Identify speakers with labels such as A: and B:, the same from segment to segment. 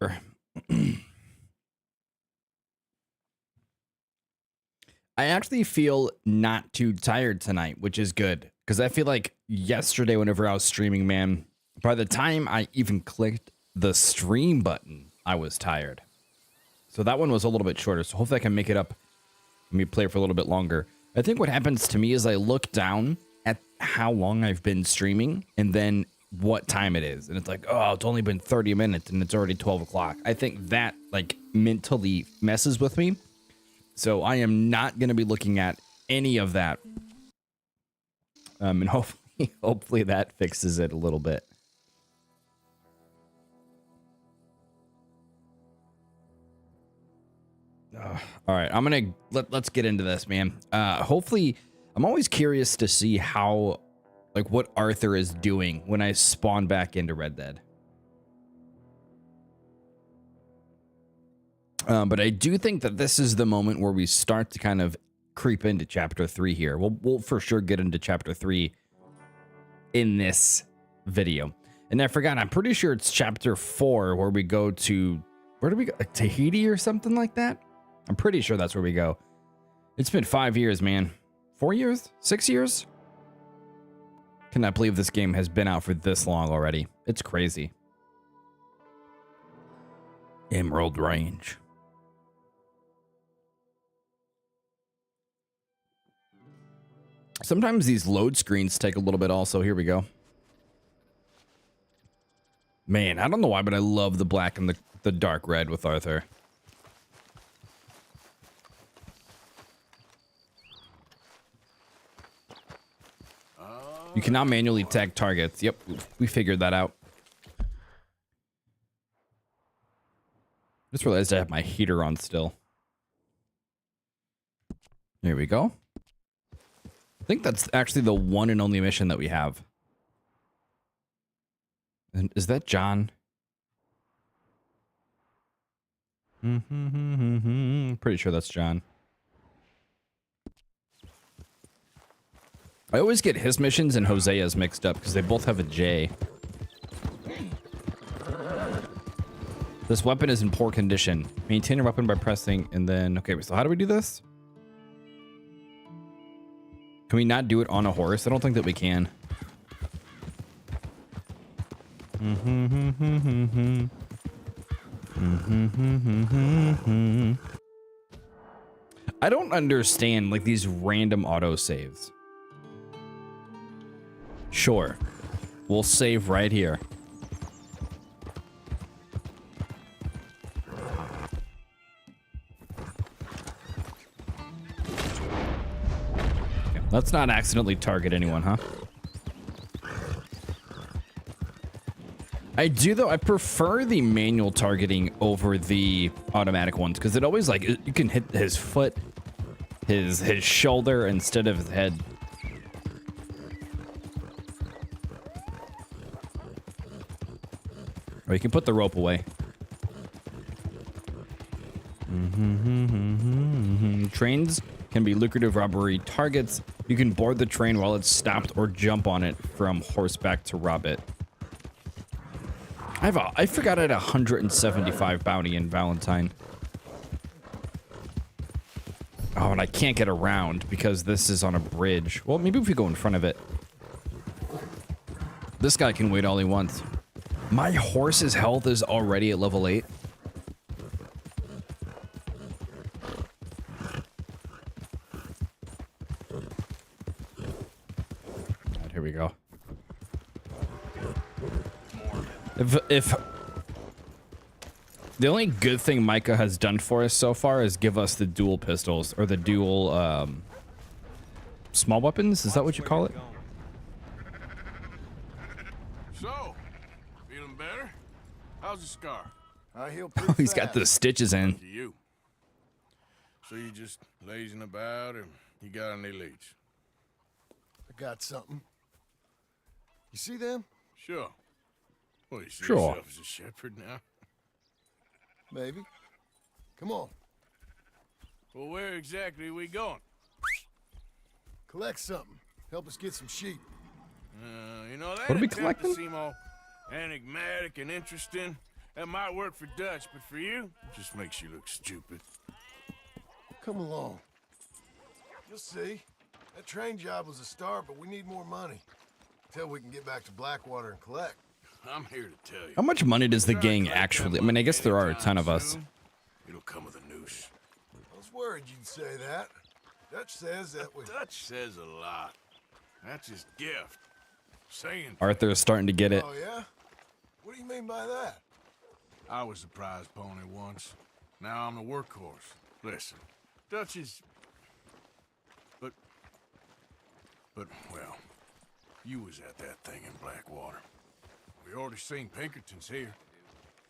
A: I actually feel not too tired tonight, which is good. Because I feel like yesterday, whenever I was streaming, man, by the time I even clicked the stream button, I was tired. So that one was a little bit shorter. So hopefully I can make it up. Let me play for a little bit longer. I think what happens to me is I look down at how long I've been streaming and then what time it is. And it's like, oh, it's only been 30 minutes and it's already 12 o'clock. I think that like mentally messes with me. So I am not going to be looking at any of that. And hopefully that fixes it a little bit. All right, I'm gonna let's get into this, man. Hopefully, I'm always curious to see how, like, what Arthur is doing when I spawn back into Red Dead. But I do think that this is the moment where we start to kind of creep into chapter 3 here. We'll for sure get into chapter 3 in this video. And I forgot, I'm pretty sure it's chapter 4 where we go to, where do we go? Like Tahiti or something like that? I'm pretty sure that's where we go. It's been 5 years, man. 4 years? 6 years? Cannot believe this game has been out for this long already. It's crazy. Emerald Range. Sometimes these load screens take a little bit also. Here we go. Man, I don't know why, but I love the black and the dark red with Arthur. You can now manually tag targets. Yep, we figured that out. Just realized I have my heater on still. Here we go. I think that's actually the one and only mission that we have. And is that John? Pretty sure that's John. I always get his missions and Hosea's mixed up because they both have a J. This weapon is in poor condition. Maintain your weapon by pressing and then... Okay, so how do we do this? Can we not do it on a horse? I don't think that we can. I don't understand like these random auto saves. Sure, we'll save right here. Okay, let's not accidentally target anyone, huh? I do, though. I prefer the manual targeting over the automatic ones because it always, like, you can hit his foot, his shoulder instead of his head. Or you can put the rope away. Trains can be lucrative robbery targets. You can board the train while it's stopped or jump on it from horseback to rob it. I forgot I had 175 bounty in Valentine. Oh, and I can't get around because this is on a bridge. Well, maybe if we go in front of it. This guy can wait all he wants. My horse's health is already at level 8. Right, here we go. If the only good thing Micah has done for us so far is give us the dual pistols or the dual small weapons, is that what you call it?
B: So, feeling better? How's the scar?
C: I heal
A: Oh, he's got the stitches in.
B: To you. So you just lazing about, or you got any leads?
C: I got something. You see them?
B: Sure. Well, you see
A: Sure.
B: yourself as a shepherd now?
C: Maybe. Come on.
B: Well, where exactly are we going?
C: Collect something. Help us get some sheep.
B: You know, that
A: What are we
B: attempt to
A: collecting?
B: seem all enigmatic and interesting. That might work for Dutch, but for you, it just makes you look stupid.
C: Come along. You'll see. That train job was a start, but we need more money. Till we can get back to Blackwater and collect.
B: I'm here to tell you.
A: How much money does the
B: Try to
A: gang
B: collect that
A: actually? I mean, I
B: money
A: guess there are a
B: anytime
A: ton of us.
B: soon, It'll come with a noose.
C: I was worried you'd say that. Dutch says that we...
B: Dutch says a lot. That's his gift. Saying.
A: Arthur's starting to get it.
C: Oh, yeah? What do you mean by that?
B: I was the prize pony once. Now I'm the workhorse. Listen, Dutch is... But, well, you was at that thing in Blackwater. We already seen Pinkertons here.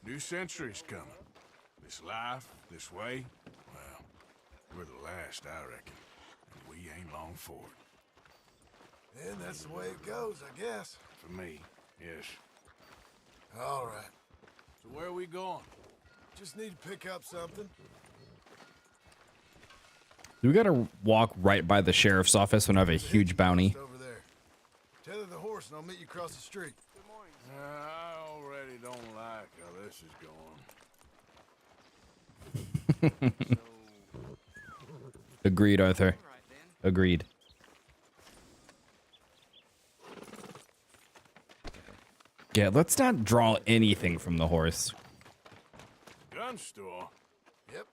B: New century's coming. This life, this way, well, we're the last, I reckon. And we ain't long for it.
C: And that's the way it goes, I guess.
B: For me, yes.
C: All right.
B: So where are we going?
C: Just need to pick up something.
A: We gotta walk right by the sheriff's office when I have a huge bounty.
C: Over there. Tether the horse and I'll meet you across the street.
B: I already don't like how this is going.
A: Agreed, Arthur. Agreed. Yeah, let's not draw anything from the horse.
B: Gun store?
C: Yep.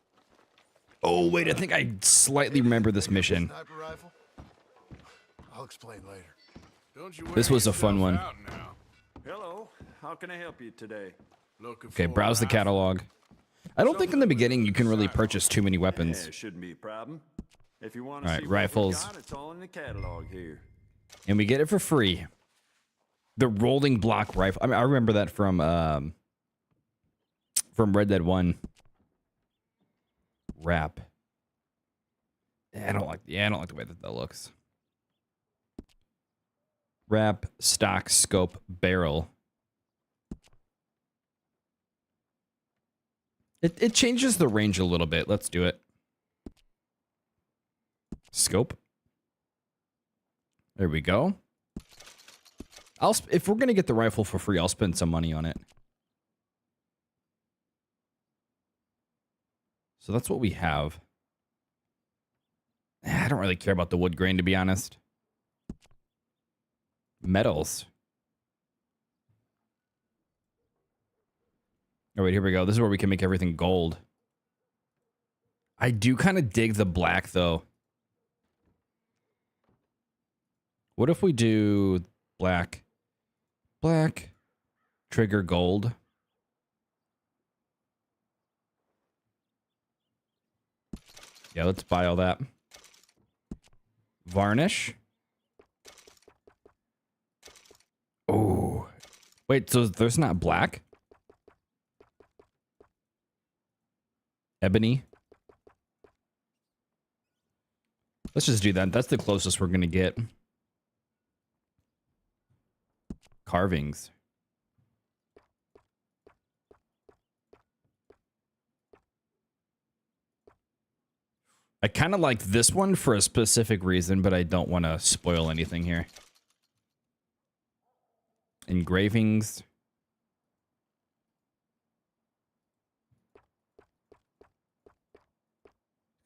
A: Oh, wait, I think I slightly remember this mission.
C: Sniper rifle? I'll explain later.
B: Don't you
A: This
B: wear
A: was a fun
B: yourself
A: one.
B: out now.
D: Hello, how can I help you today?
B: Looking
A: Okay,
B: for a
A: browse the
B: rifle?
A: catalog. I don't think in the beginning you can really purchase too many weapons.
D: Yeah, shouldn't be a problem. If you want
A: All
D: to
A: right,
D: see
A: rifles.
D: what we got, it's all in the catalog here.
A: And we get it for free. The rolling block rifle. I mean, I remember that from Red Dead 1. Wrap. I don't like the way that looks. Wrap, stock, scope, barrel. It changes the range a little bit. Let's do it. Scope. There we go. If we're gonna get the rifle for free, I'll spend some money on it. So that's what we have. I don't really care about the wood grain, to be honest. Metals. All right, here we go. This is where we can make everything gold. I do kind of dig the black, though. What if we do black, trigger gold? Yeah, let's buy all that. Varnish. Oh, wait, so there's not black? Ebony. Let's just do that. That's the closest we're gonna get. Carvings. I kind of like this one for a specific reason, but I don't want to spoil anything here. Engravings.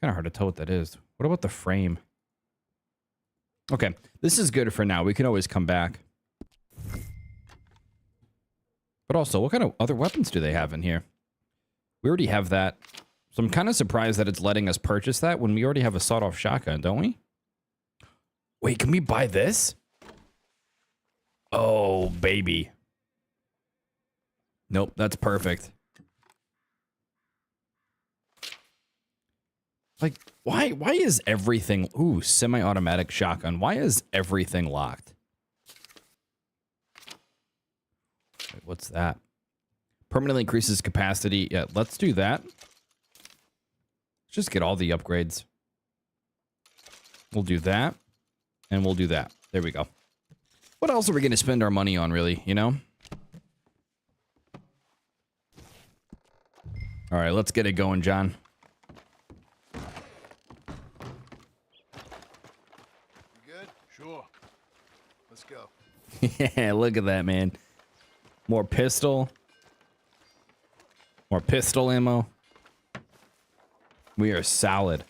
A: Kind of hard to tell what that is. What about the frame? Okay, this is good for now. We can always come back. But also, what kind of other weapons do they have in here? We already have that. So I'm kind of surprised that it's letting us purchase that when we already have a sawed-off shotgun, don't we? Wait, can we buy this? Oh, baby. Nope, that's perfect. Like, why is everything... Ooh, semi-automatic shotgun. Why is everything locked? Wait, what's that? Permanently increases capacity. Yeah, let's do that. Let's just get all the upgrades. We'll do that. And we'll do that. There we go. What else are we going to spend our money on, really? You know? All right, let's get it going, John.
C: You good?
B: Sure.
C: Let's go.
A: Yeah, look at that, man. More pistol. More pistol ammo. We are solid.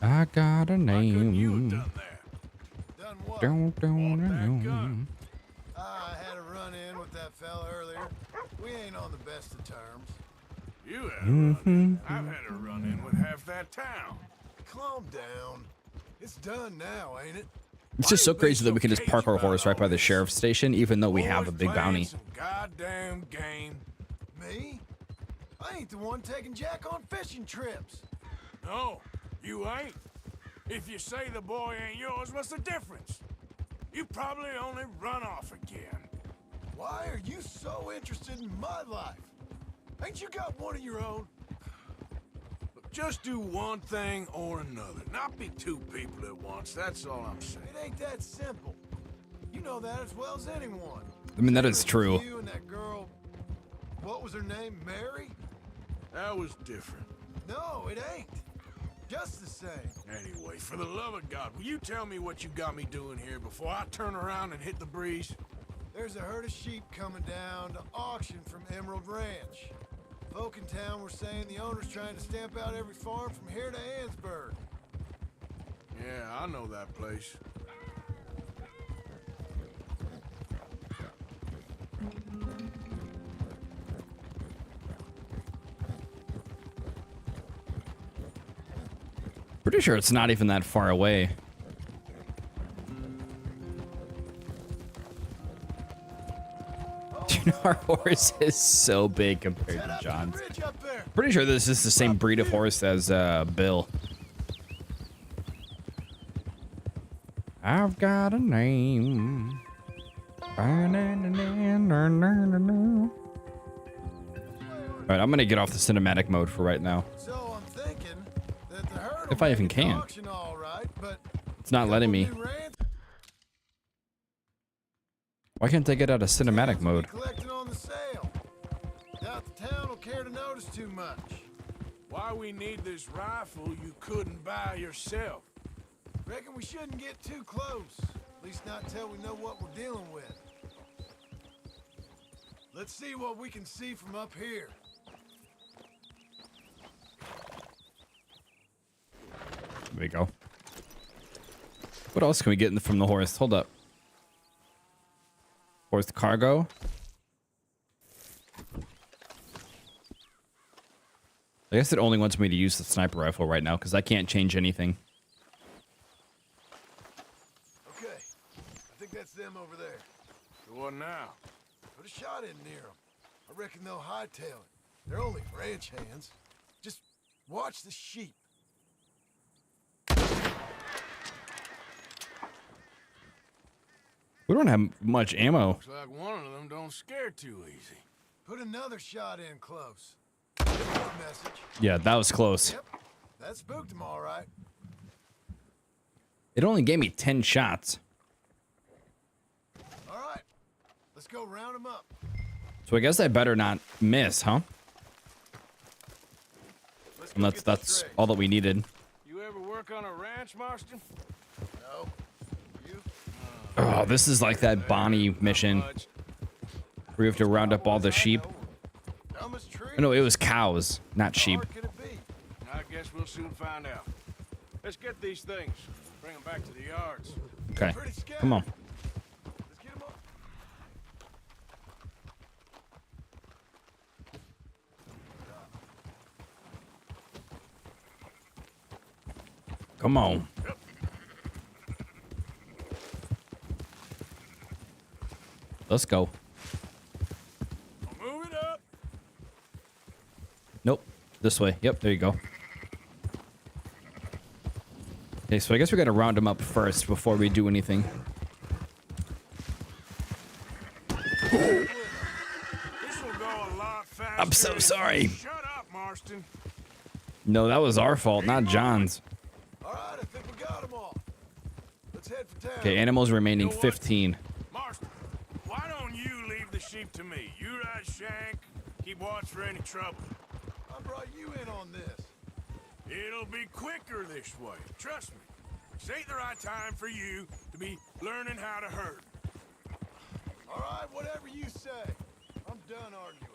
A: I got a name.
B: You done that.
C: Done what?
A: Don't
B: Bought that
A: know.
B: gun.
C: I had a run-in with that fella earlier. We ain't on the best of terms.
B: You had a run-in. I've had a run-in with half that town.
C: Calm down. It's done now, ain't it?
A: It's just so crazy that we can just park our horse right by the sheriff's station, even though we have a big bounty.
B: Some goddamn game.
C: Me? I ain't the one taking Jack on fishing trips.
B: No, you ain't. If you say the boy ain't yours, what's the difference? You probably only run off again.
C: Why are you so interested in my life? Ain't you got one of your own?
B: Look, just do one thing or another. Not be two people at once, that's all I'm saying.
C: It ain't that simple. You know that as well as anyone.
A: I mean, that is true.
C: You and that girl, what was her name, Mary?
B: That was different.
C: No, it ain't. Just the same.
B: Anyway, for the love of God, will you tell me what you got me doing here before I turn around and hit the breeze?
C: There's a herd of sheep coming down to auction from Emerald Ranch. Folk in town were saying the owner's trying to stamp out every farm from here to Ansburg.
B: Yeah, I know that place.
A: Pretty sure it's not even that far away. You know, our horse is so big compared to John's.
C: Bridge up there.
A: Pretty sure this is the same breed of horse as Bill. I've got a name. Alright, I'm gonna get off the cinematic mode for right now.
C: So I'm thinking that the herd
A: If
C: will
A: I even
C: make it to
A: can.
C: auction all right, but
A: It's not letting me.
C: couple new ranch
A: Why can't I get out of cinematic
C: will be
A: mode?
C: collecting on the sale. Doubt the town will care to notice too much.
B: Why we need this rifle you couldn't buy yourself?
C: Reckon we shouldn't get too close. At least not till we know what we're dealing with. Let's see what we can see from up here.
A: There we go. What else can we get from the horse? Hold up. Horse cargo. I guess it only wants me to use the sniper rifle right now because I can't change anything.
C: Okay, I think that's them over there.
B: So what now?
C: Put a shot in near them. I reckon they'll hightail it. They're only ranch hands. Just watch the sheep.
A: We don't have much ammo.
B: Looks like one of them don't scare too easy.
C: Put another shot in close. There's the message.
A: Yeah, that was close.
C: Yep, that spooked them all right.
A: It only gave me 10 shots.
C: All right, let's go round them up.
A: So I guess I better not miss, huh?
C: Let's go
A: And
C: get this
A: that's
C: straight.
A: all that we needed.
B: You ever work on a ranch, Marston?
C: No. You?
A: Oh, this is like that Bonnie mission
B: Much.
A: where you have to round up all the sheep.
C: Dumbest tree?
A: No, it was cows, not
C: How
A: sheep.
C: hard could it be?
B: I guess we'll soon find out. Let's get these things. Bring them back to the yards.
A: Okay,
C: Pretty scary.
A: come on.
C: Let's get them up.
A: Come on. Let's go.
B: Move it up.
A: Nope. This way. Yep, there you go. Okay, so I guess we gotta round them up first before we do anything.
B: This will go a lot faster.
A: I'm so
B: if you
A: sorry.
B: Shut up, Marston.
A: No, that was our fault, not John's.
C: All right, I think we got them all. Let's head for town.
A: Okay, animals remaining
B: You know what?
A: 15.
B: Marston, why don't you leave the sheep to me? You ride Shank, keep watch for any trouble.
C: I brought you in on this.
B: It'll be quicker this way. Trust me. This ain't the right time for you to be learning how to herd.
C: All right, whatever you say. I'm done arguing.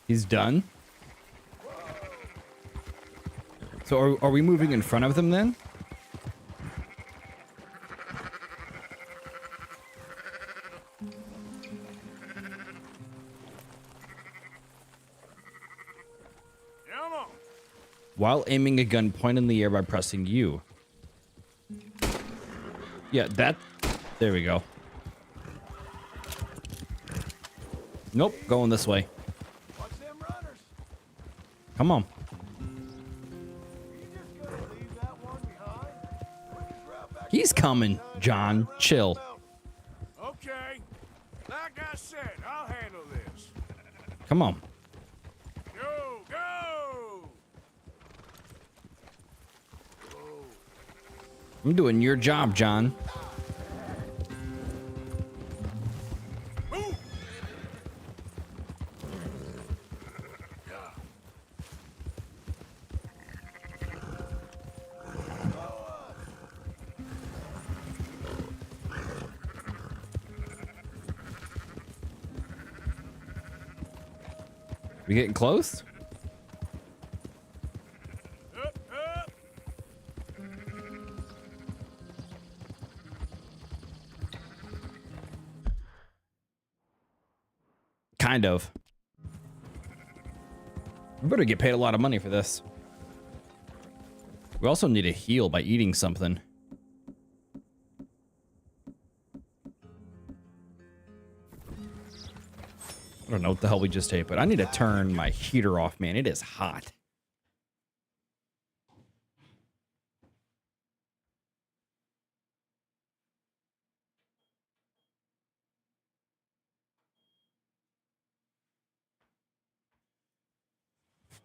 A: He's done? So are we moving in front of them then?
B: Come on.
A: While aiming a gun, point in the air by pressing U. Yeah, that... There we go. Nope, going this way.
C: Watch them runners.
A: Come on.
C: You just gonna leave that one behind? We can grab back
A: He's coming, John. Chill.
B: Okay. Like I said, I'll handle this.
A: Come on.
B: Go, go!
A: I'm doing your job, John.
B: Move!
A: We getting close?
B: Up, up!
A: Kind of. We better get paid a lot of money for this. We also need a heal by eating something. I don't know what the hell we just ate, but I need to turn my heater off, man. It is hot.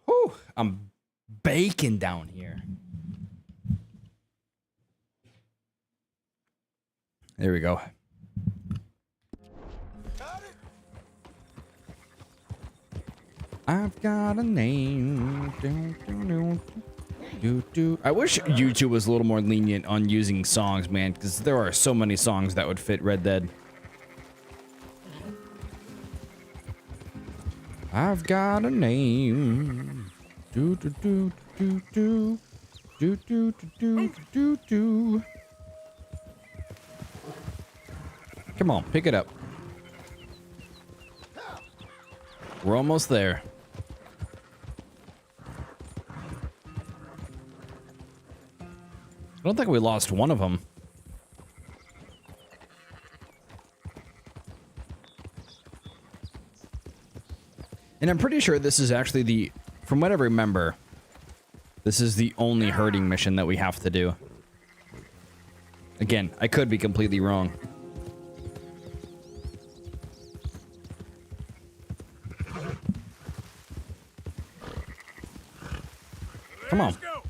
A: Whew, I'm baking down here. There we go. I've got a name. I wish YouTube was a little more lenient on using songs, man, because there are so many songs that would fit Red Dead. I've got a name. Do do do do do do do do do do. Come on, pick it up. We're almost there. I don't think we lost one of them. And I'm pretty sure this is actually the, from what I remember, this is the only herding mission that we have to do. Again, I could be completely wrong. Come on.
B: Let's go.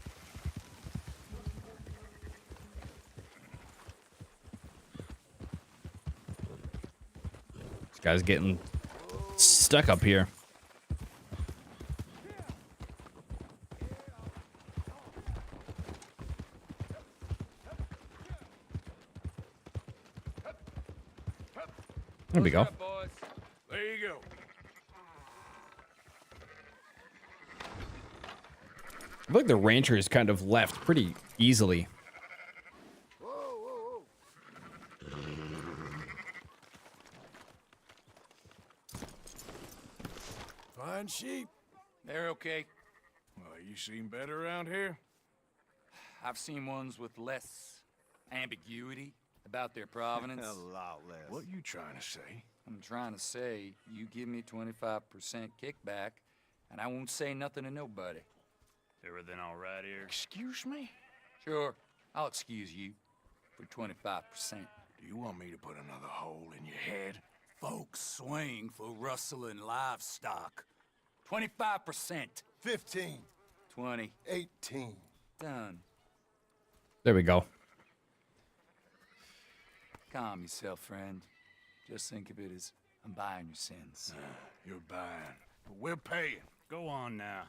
A: This guy's getting stuck up here. There we go.
B: There you go.
A: I feel like the rancher is kind of left pretty easily.
C: Whoa, whoa, whoa. Fine sheep.
E: They're okay.
B: Well, you seem better around here.
E: I've seen ones with less ambiguity about their provenance.
D: lot less.
B: What you trying to say?
E: I'm trying to say, you give me 25% kickback, and I won't say nothing to nobody.
D: Everything all right here?
B: Excuse me?
E: Sure, I'll excuse you for 25%.
B: Do you want me to put another hole in your head?
E: Folks swing for rustling livestock. 25%.
C: 15.
E: 20.
C: 18.
E: Done.
A: There we go.
E: Calm yourself, friend. Just think of it as I'm buying your sins.
B: You're buying, but we're paying.
D: Go on now.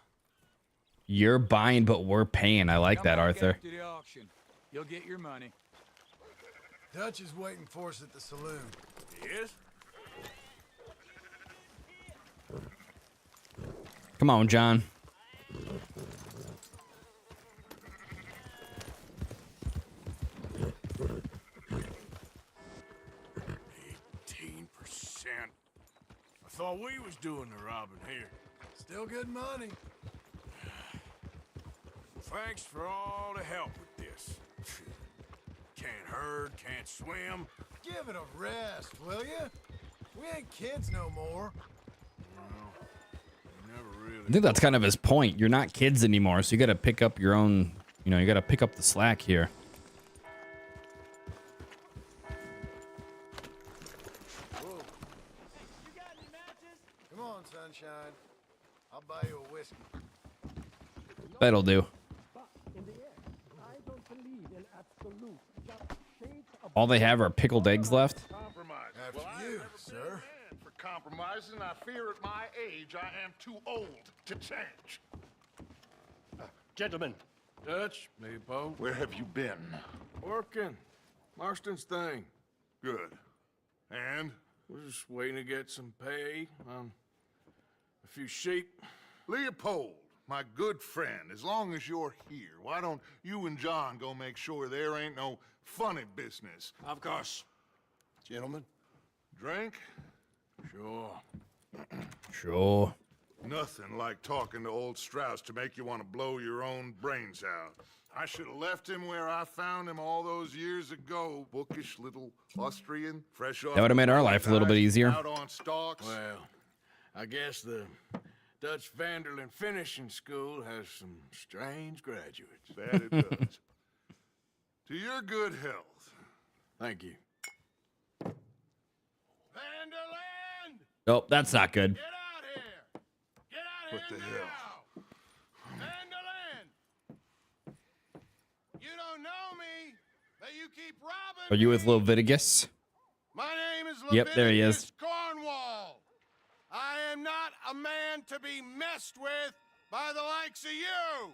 A: You're buying, but we're paying. I like that,
E: Come on,
A: Arthur.
E: get to the auction. You'll get your money.
C: Dutch is waiting for us at the saloon.
B: He is?
A: Come on, John.
B: I thought we was doing the robbing here.
C: Still good money.
B: Thanks for all the help with this. Can't herd, can't swim.
C: Give it a rest, will you? We ain't kids no more.
B: Never really.
A: I think that's kind of his point. You're not kids anymore, so you got to pick up your own, you know, you got to pick up the slack here.
C: Whoa. Come on, sunshine. I'll buy you a whiskey.
A: That'll do. All they have are pickled eggs left.
C: After you, sir.
F: For compromising, I fear at my age I am too old to change.
G: Gentlemen,
B: Dutch, Leopold.
F: Where have you been?
B: Working. Marston's thing.
F: Good. And?
B: We're just waiting to get some pay on a few sheep.
F: Leopold, my good friend, as long as you're here, why don't you and John go make sure there ain't no funny business?
B: Of course.
C: Gentlemen.
F: Drink?
B: Sure.
A: Sure.
F: Nothing like talking to old Strauss to make you want to blow your own brains out. I should have left him where I found him all those years ago. Bookish little Austrian, fresh off.
A: That would have made our life a little bit easier.
F: Out on stalks.
B: Well, I guess the Dutch Vanderlyn Finishing School has some strange graduates.
F: That it does. To your good health.
B: Thank you.
C: Vanderland!
A: Nope, that's not good.
C: Get out here! Get out
F: What
C: here
F: the
C: now! Vanderland! You don't know me, but you keep robbing
A: Are you with
C: me.
A: Leviticus?
C: My name is
A: Yep, there he is.
C: Leviticus Cornwall. I am not a man to be messed with by the likes of you.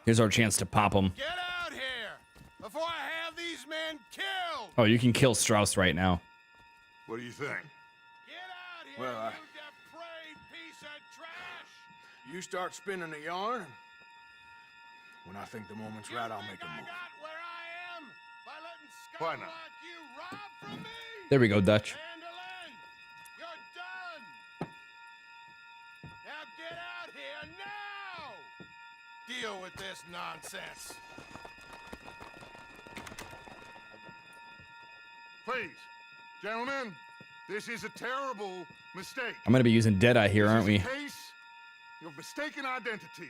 A: Here's our chance to pop him.
C: Get out here before I have these men killed.
A: Oh, you can kill Strauss right now.
F: What do you think?
C: Get out here,
B: Well,
C: you depraved piece of trash.
B: You start spinning the yarn. When I think the moment's right, I'll make a
C: I
B: move.
C: got where I am by letting
F: Why
C: scum
F: not?
C: like you rob from me.
A: There we go, Dutch.
C: Vanderlyn, you're done. Now get out here now. Deal with this nonsense.
F: Please, gentlemen, this is a terrible mistake.
A: I'm gonna be using Deadeye here, aren't we?
F: This is a case of mistaken identity.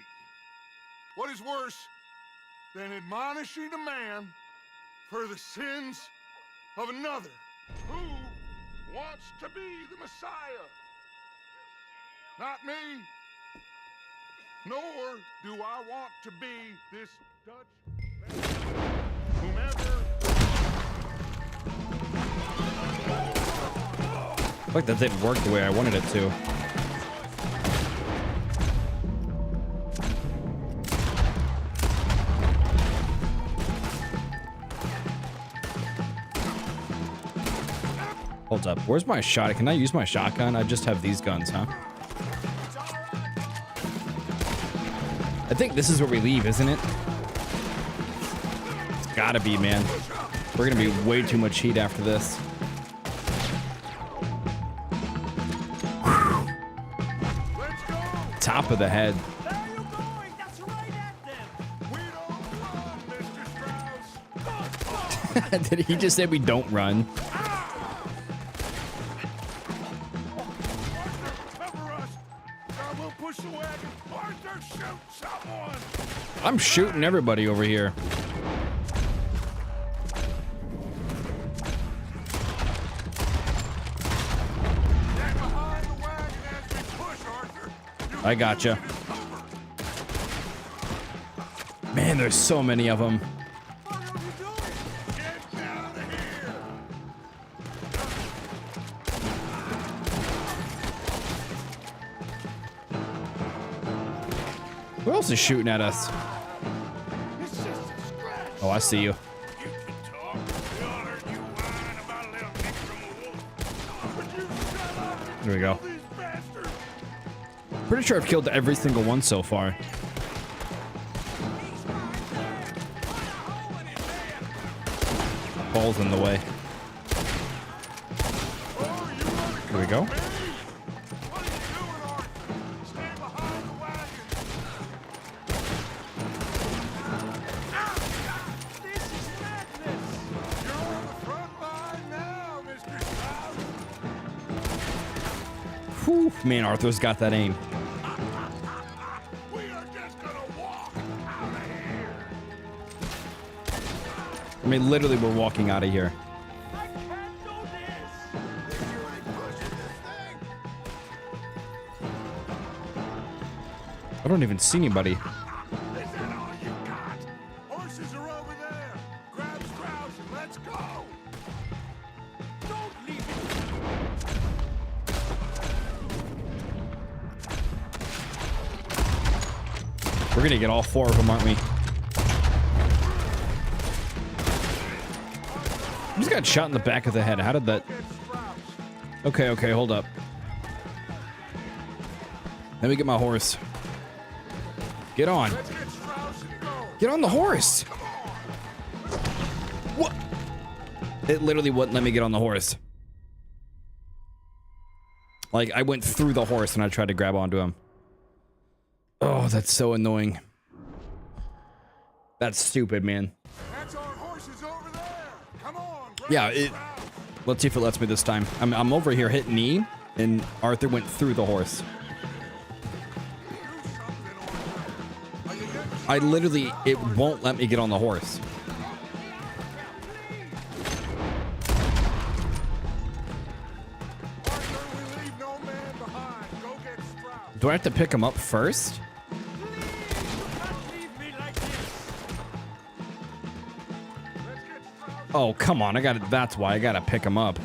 F: What is worse than admonishing a man for the sins of another who wants to be the Messiah? Not me, nor do I want to be this Dutch whomever.
A: I feel like that didn't work the way I wanted it to. Hold up. Where's my shot? Can I use my shotgun? I just have these guns, huh? I think this is where we leave, isn't it? It's gotta be, man. We're gonna be way too much heat after this. Top of the head.
G: where are you going? That's right at them.
F: We don't run, Mr. Strauss.
A: Did he just say we don't run?
F: Cover us. I will push the wagon. Arthur, shoot someone.
A: I'm shooting everybody over here.
F: Get behind the wagon as we push, Arthur. You
A: I gotcha. Man, there's so many of them.
F: get out of here.
A: Who else is shooting at us?
F: It's just a scratch.
A: Oh, I see you.
B: You can talk. We all heard you
A: There we go.
F: These bastards!
A: Pretty sure I've killed every single one so far. Ball's in the way. There we go.
F: What are you doing, Arthur? Stay behind the wagon.
G: This is madness!
F: You're on the front line now, Mr. Stout.
A: Whew, man, Arthur's got that aim.
F: We are just gonna walk out of here.
A: I mean, literally, we're walking out of here.
G: I can't do this!
C: Think you ain't pushing this thing?
A: I don't even see anybody.
F: Is that all you got? Horses are over there. Grab Strauss and let's go.
G: Don't leave me!
A: We're gonna get all 4 of them, aren't we? I just got shot in the back of the head. How did that?
F: Get Strauss.
A: Okay, okay, hold up. Let me get my horse. Get on.
F: Let's get Strauss and go.
A: Get on the horse. What? It literally wouldn't let me get on the horse. Like, I went through the horse and I tried to grab onto him. Oh, that's so annoying. That's stupid, man.
F: That's our horses over there. Come on. grab
A: Yeah, it.
F: Strauss.
A: Let's see if it lets me this time. I'm over here hitting E, and Arthur went through the horse.
F: Do something, Arthur. Are you getting
A: I literally, it won't let me get on the horse.
F: Arthur, we leave no man behind. Go get Strauss.
A: Do I have to pick him up first?
G: Don't leave me like this!
F: Let's get Strauss.
A: Oh, come on. I got to That's why I got to pick him up.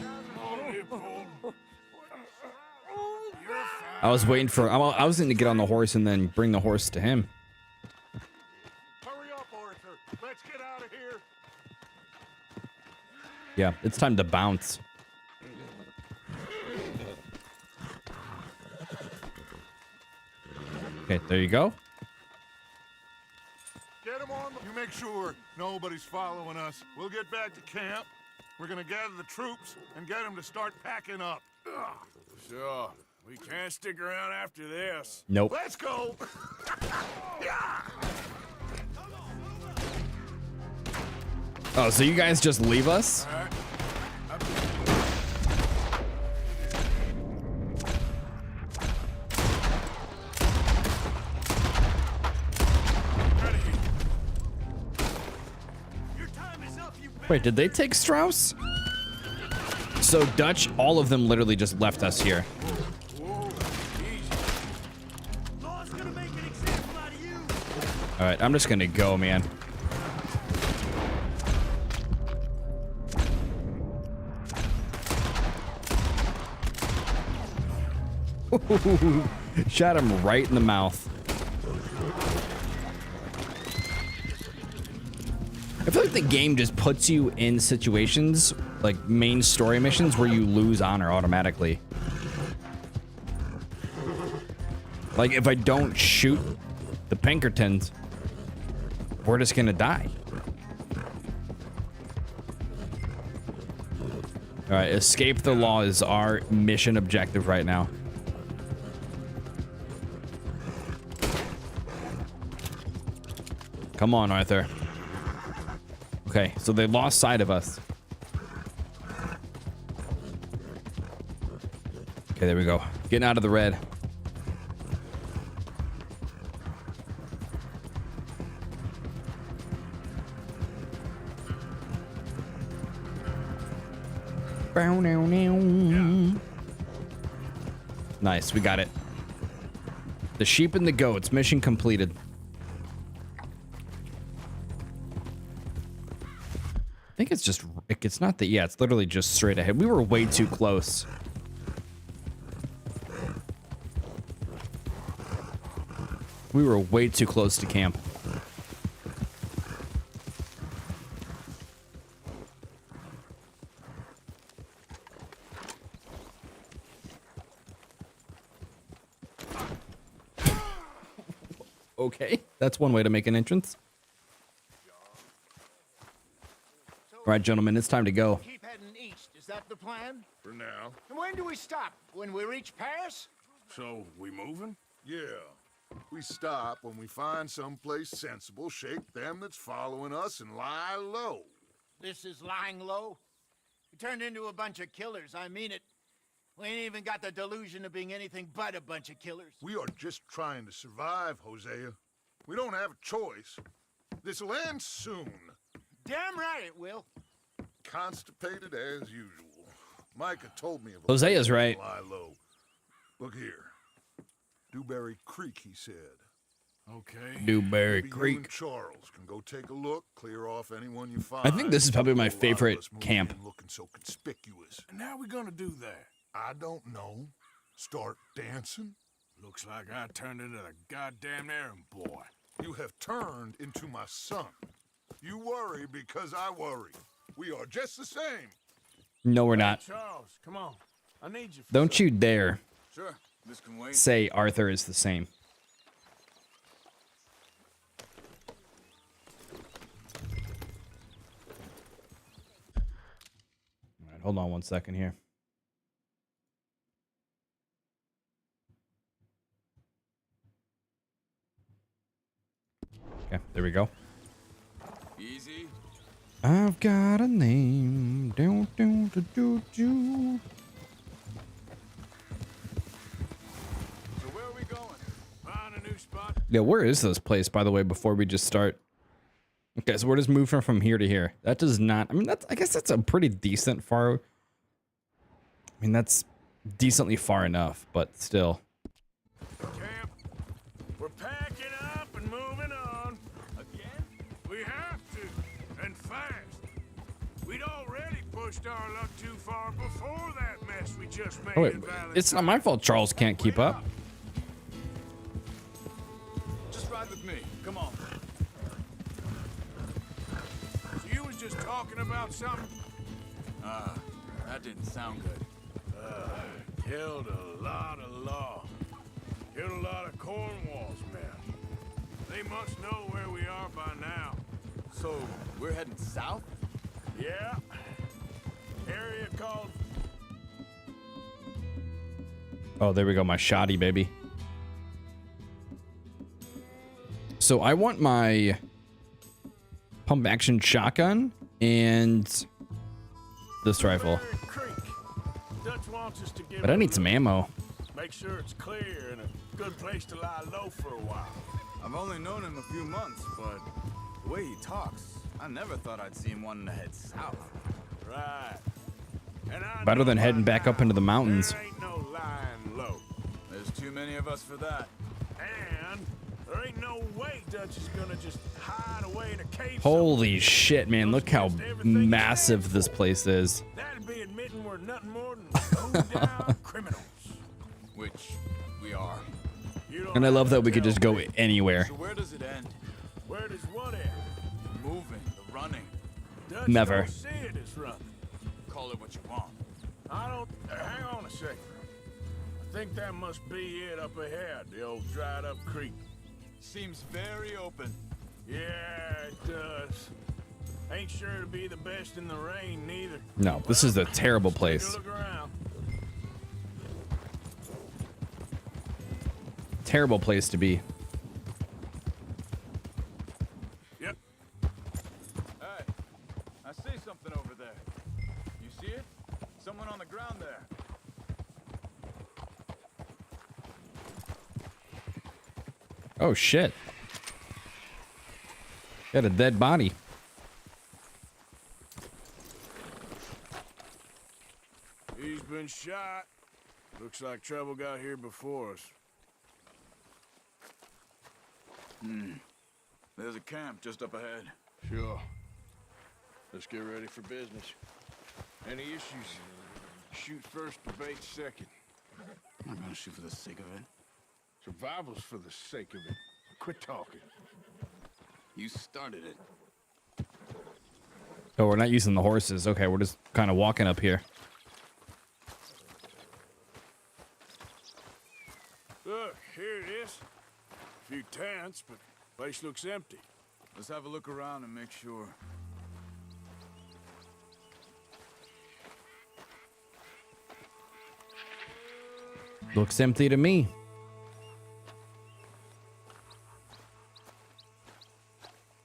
A: I was waiting for, I was going to get on the horse and then bring the horse to him.
F: Hurry up, Arthur. Let's get out of here.
A: Yeah, it's time to bounce. Okay, there you go.
F: Get him on. You make sure nobody's following us. We'll get back to camp. We're gonna gather the troops and get them to start packing up.
B: Sure. We can't stick around after this.
A: Nope.
F: Let's go.
A: Oh, so you guys just leave us?
G: Your time is up, you
A: Wait, did they take Strauss? So Dutch, all of them literally just left us here.
G: Law's gonna make an example out of you!
A: All right, I'm just gonna go, man. Shot him right in the mouth. I feel like the game just puts you in situations, like main story missions, where you lose honor automatically. Like, if I don't shoot the Pinkertons, we're just gonna die. All right, escape the law is our mission objective right now. Come on, Arthur. Okay, so they lost sight of us. Okay, there we go. Getting out of the red. Nice, we got it. The sheep and the goats, mission completed. I think it's just, it's not the, yeah, it's literally just straight ahead. We were way too close. We were way too close to camp. Okay, that's one way to make an entrance. All right, gentlemen, it's time to go.
H: Keep heading east. Is that the plan?
B: For now.
H: And when do we stop? When we reach Paris?
B: So, we moving?
F: Yeah. We stop when we find someplace sensible, shake them that's following us, and lie low.
H: This is lying low. We turned into a bunch of killers. I mean it. We ain't even got the delusion of being anything but a bunch of killers.
F: We are just trying to survive, Hosea. We don't have a choice. This'll end soon.
H: Damn right it will.
F: Constipated as usual. Micah told me of a
A: Hosea's
F: place
A: right.
F: to lie low. Look here. Dewberry Creek, he said.
B: Okay.
A: Dewberry
F: Maybe you
A: Creek.
F: and Charles can go take a look, clear off anyone you find.
A: I think this is probably my
F: A lot of
A: favorite
F: us moving
A: camp.
F: in looking so conspicuous.
B: And how we gonna do that?
F: I don't know. Start dancing?
B: Looks like I turned into the goddamn errand boy.
F: You have turned into my son. You worry because I worry. We are just the same.
A: No, we're not.
B: Charles, come on. I need you for
A: Don't
B: something.
A: you dare
E: Sure, this can wait.
A: say Arthur is the same. All right, hold on one second here. Okay, there we go.
E: Easy.
A: I've got a name. Do, do, do, do, do.
B: So where are we going? Find a new spot.
A: Yeah, where is this place, by the way, before we just start? Okay, so we're just moving from here to here. That does not... I mean, that's... I guess that's a pretty decent far... I mean, that's decently far enough, but still.
B: Camp. We're packing up and moving on. Again? We have to. And fast. We'd already pushed our luck too far before that mess we just made
A: Oh, wait,
B: in Valentine.
A: it's not my fault Charles can't keep up.
E: Just ride with me. Come on.
B: So you was just talking about something?
E: That didn't sound good.
B: Killed a lot of law. Killed a lot of Cornwall's men. They must know where we are by now.
E: So, we're heading south?
B: Yeah. Area called...
A: Oh, there we go, my shoddy, baby. So I want my pump action shotgun and this rifle.
B: Dewberry Creek. Dutch wants us to give
A: But I
B: it a
A: need some
B: look.
A: ammo.
B: Make sure it's clear and a good place to lie low for a while.
I: I've only known him a few months, but the way he talks, I never thought I'd see him wanting to head south.
B: Right. And I
A: Better
B: know
A: than
B: by
A: heading back up
B: now
A: into the mountains.
B: There ain't no lying low.
I: There's too many of us for that.
B: And there ain't no way Dutch is gonna just hide away in a cave.
A: Holy shit, man. Look how massive this place is.
B: That'd be admitting we're nothing more than low-down criminals.
I: Which we are.
B: You don't
A: And I
B: have
A: love
B: to
A: that we could
B: tell
A: just go
B: me.
A: anywhere.
I: So where does it end?
B: Where does what end?
I: The moving, the running.
B: Dutch
A: Never.
B: don't see it as running.
I: Call it what you want.
B: I don't... hang on a second. I think that must be it up ahead, the old dried-up creek.
I: Seems very open.
B: Yeah, it does. Ain't sure to be the best in the rain, neither.
A: No, this is a terrible
B: Take a
A: place.
B: look around.
A: Terrible place to be.
B: Yep.
I: Hey, I see something over there. You see it? Someone on the ground there.
A: Oh, shit. Got a dead body.
B: He's been shot. Looks like trouble got here before us.
I: There's a camp just up ahead.
B: Sure. Let's get ready for business. Any issues? Shoot first, debate second.
I: I'm not gonna shoot for the sake of it.
B: Survival's for the sake of it. Quit talking.
I: You started it.
A: Oh, we're not using the horses. Okay, we're just kind of walking up here.
B: Look, here it is. A few tents, but place looks empty.
I: Let's have a look around and make sure.
A: Looks empty to me.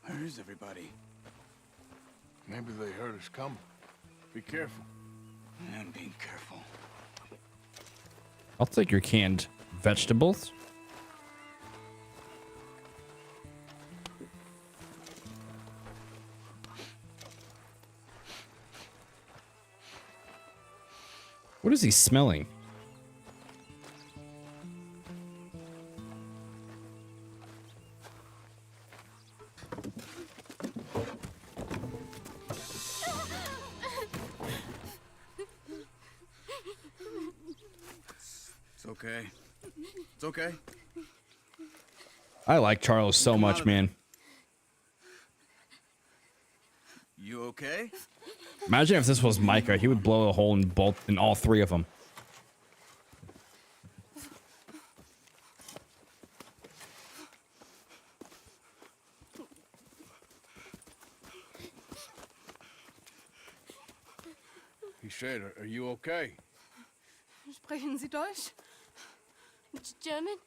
I: Where is everybody?
B: Maybe they heard us coming. Be careful.
I: I'm being careful.
A: I'll take your canned vegetables. What is he smelling?
I: It's okay. It's okay.
A: I like Charles so much, man.
I: You okay?
A: Imagine if this was Micah, he would blow a hole in all three of them.
B: He said, are you okay?
J: Sprechen Sie Deutsch? German?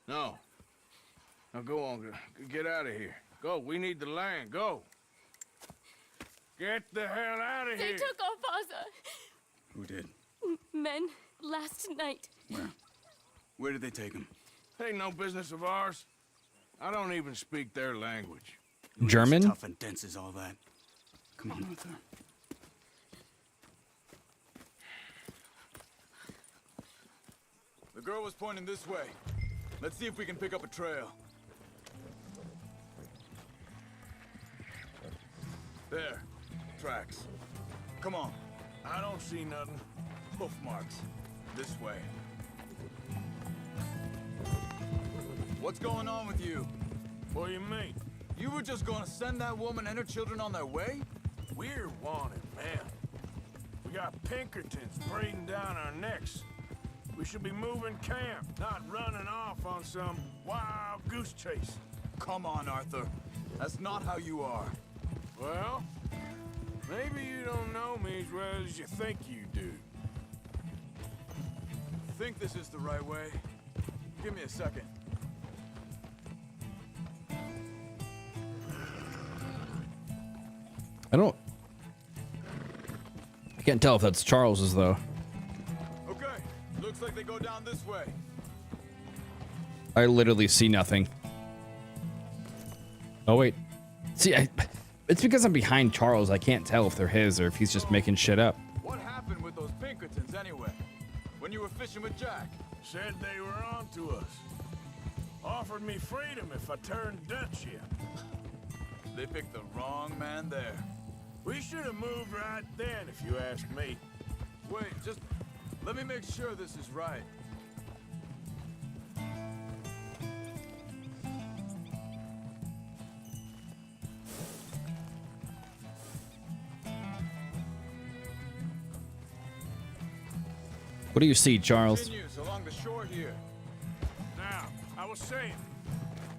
B: No. Now go on. Get out of here. Go. We need the land. Go. Get the hell out of
J: They
B: here.
J: took our father.
I: Who did?
J: Men last night.
I: Where? Where did they take him?
B: Ain't no business of ours. I don't even speak their language.
A: German?
I: Tough and dense as all that. Come on, Arthur. The girl was pointing this way. Let's see if we can pick up a trail. There. Tracks. Come on.
B: I don't see nothing.
I: Hoof marks. This way. What's going on with you?
B: What do you mean?
I: You were just gonna send that woman and her children on their way?
B: We're wanted, man. We got Pinkertons breathing down our necks. We should be moving camp, not running off on some wild goose chase.
I: Come on, Arthur. That's not how you are.
B: Well, maybe you don't know me as well as you think you do.
I: Think this is the right way? Give me a second.
A: I can't tell if that's Charles's though.
I: Okay, looks like they go down this way.
A: I literally see nothing. Oh wait. See, it's because I'm behind Charles. I can't tell if they're his or if he's just making shit up.
I: What happened with those Pinkertons anyway? When you were fishing with Jack?
B: Said they were on to us. Offered me freedom if I turned Dutch yet.
I: They picked the wrong man there.
B: We should have moved right then, if you ask me.
I: Wait, just let me make sure this is right.
A: What do you see, Charles?
I: Continues along the shore here.
B: Now, I was saying,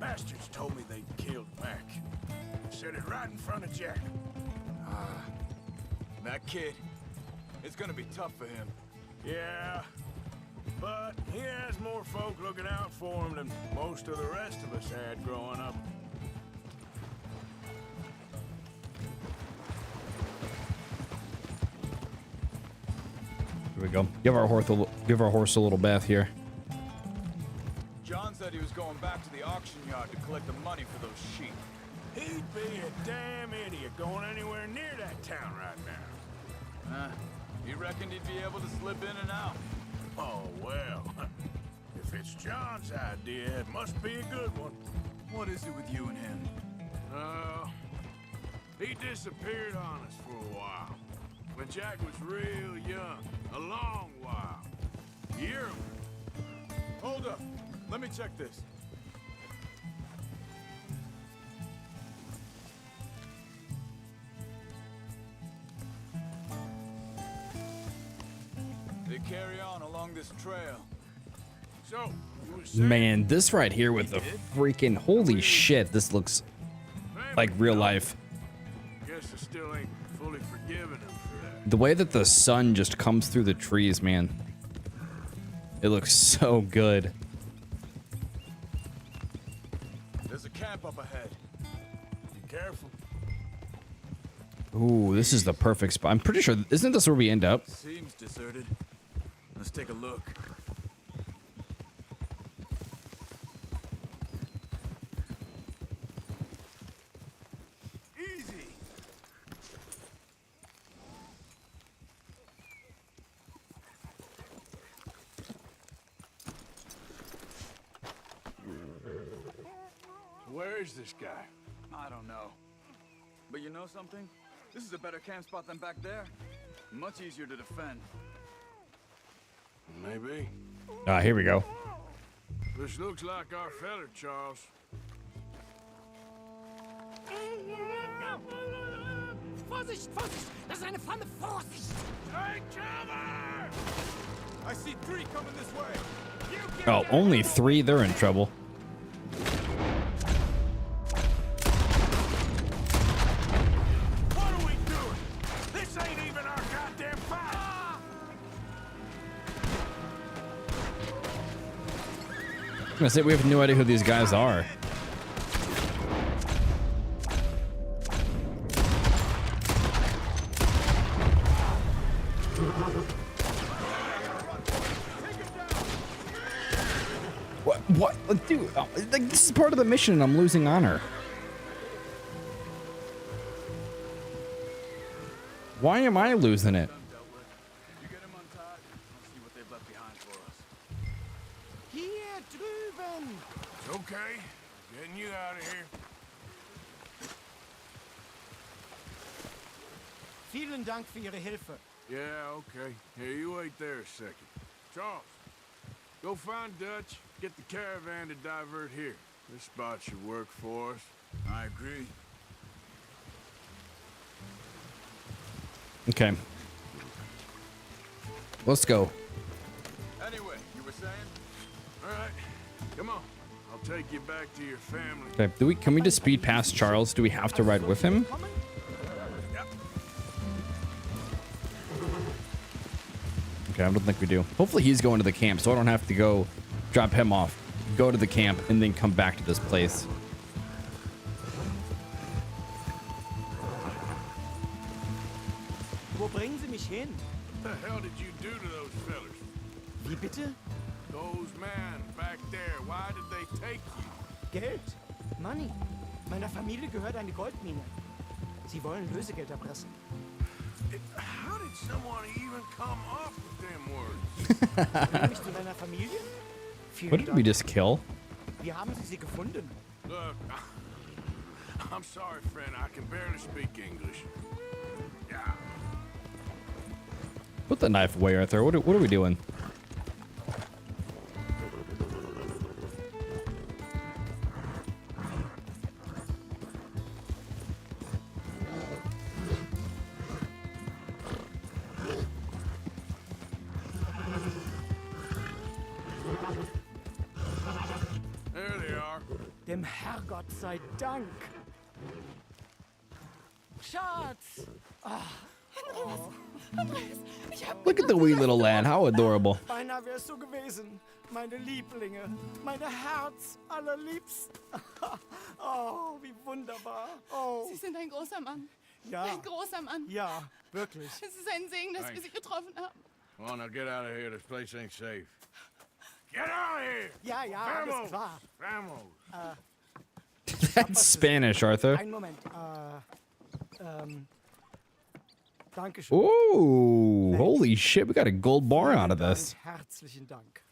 B: bastards told me they killed Mac. Said it right in front of Jack.
I: That kid, it's gonna be tough for him.
B: Yeah, but he has more folk looking out for him than most of the rest of us had growing up.
A: Here we go. Give our horse a little bath here.
I: John said he was going back to the auction yard to collect the money for those sheep.
B: He'd be a damn idiot going anywhere near that town right now.
I: He reckoned he'd be able to slip in and out.
B: Oh, well. If it's John's idea, it must be a good one.
I: What is it with you and him?
B: He disappeared on us for a while. When Jack was real young. A long while. Year.
I: Hold up. Let me check this. They carry on along this trail.
B: So, you were saying
A: Man, this right here with the freaking holy shit. This looks like real life.
B: Guess I still ain't fully forgiven him for that.
A: The way that the sun just comes through the trees, man. It looks so good.
I: There's a camp up ahead.
B: Be careful.
A: Ooh, this is the perfect spot. I'm pretty sure, isn't this where we end up?
I: Seems deserted. Let's take a look.
B: Easy. Where is this guy?
I: I don't know. But you know something? This is a better camp spot than back there. Much easier to defend.
B: Maybe.
A: Ah, here we go.
B: This looks like our feller, Charles.
G: Vorsicht, Vorsicht! Das ist eine Pfanne! Vorsicht!
B: Take cover!
I: I see 3 coming this way.
A: Oh, only 3? They're in trouble.
B: What are we doing? This ain't even our goddamn fight!
A: I'm gonna say we have no idea who these guys are. What? Dude, like, this is part of the mission and I'm losing honor. Why am I losing it?
I: You get him untied. Let's see what they've left behind for us.
G: Hier drüben!
B: It's okay. Getting you out of here.
G: Vielen Dank für Ihre Hilfe.
B: Yeah, okay. Here, you wait there a second. Charles, go find Dutch. Get the caravan to divert here. This spot should work for us.
I: I agree.
A: Okay. Let's go.
I: Anyway, you were saying?
B: All right, come on. I'll take you back to your family.
A: Okay, can we just speed past Charles? Do we have to ride with him? Okay, I don't think we do. Hopefully he's going to the camp, so I don't have to go drop him off, go to the camp, and then come back to this place.
G: Wo bringen Sie mich hin?
B: What the hell did you do to those fellers?
G: Wie bitte?
B: Those men back there, why did they take you?
G: Geld. Money. Meiner Familie gehört eine Goldmine. Sie wollen Lösegeld erpressen.
B: How did someone even come up with them words?
G: Bring mich zu deiner Familie? Vielen
A: What did we
G: Dank.
A: just kill?
G: Wie haben Sie sie gefunden?
B: Look, I'm sorry, friend. I can barely speak English. Yeah.
A: Put the knife away, Arthur. What are we doing?
B: There they are.
G: Dem Herrgott sei Dank. Schatz!
A: Look at the wee little lad. How adorable.
G: Beinahe wär's so gewesen. Meine Lieblinge. Meine Herz allerliebsten. Oh, wie wunderbar. Oh,
J: Sie sind ein großer Mann.
G: ja.
J: Ein großer Mann.
G: Ja, wirklich.
J: Es ist ein Segen, dass wir Sie getroffen haben.
B: Come on, now get out of here. This place ain't safe. Get out of here!
G: Ja, ja, alles
B: Vamos!
G: klar.
B: Vamos!
A: That's Spanish, Arthur.
G: Einen Moment. Dankeschön.
A: Ooh, holy shit. We got a gold bar out of
G: Vielen
A: this.
G: Dank, herzlichen Dank.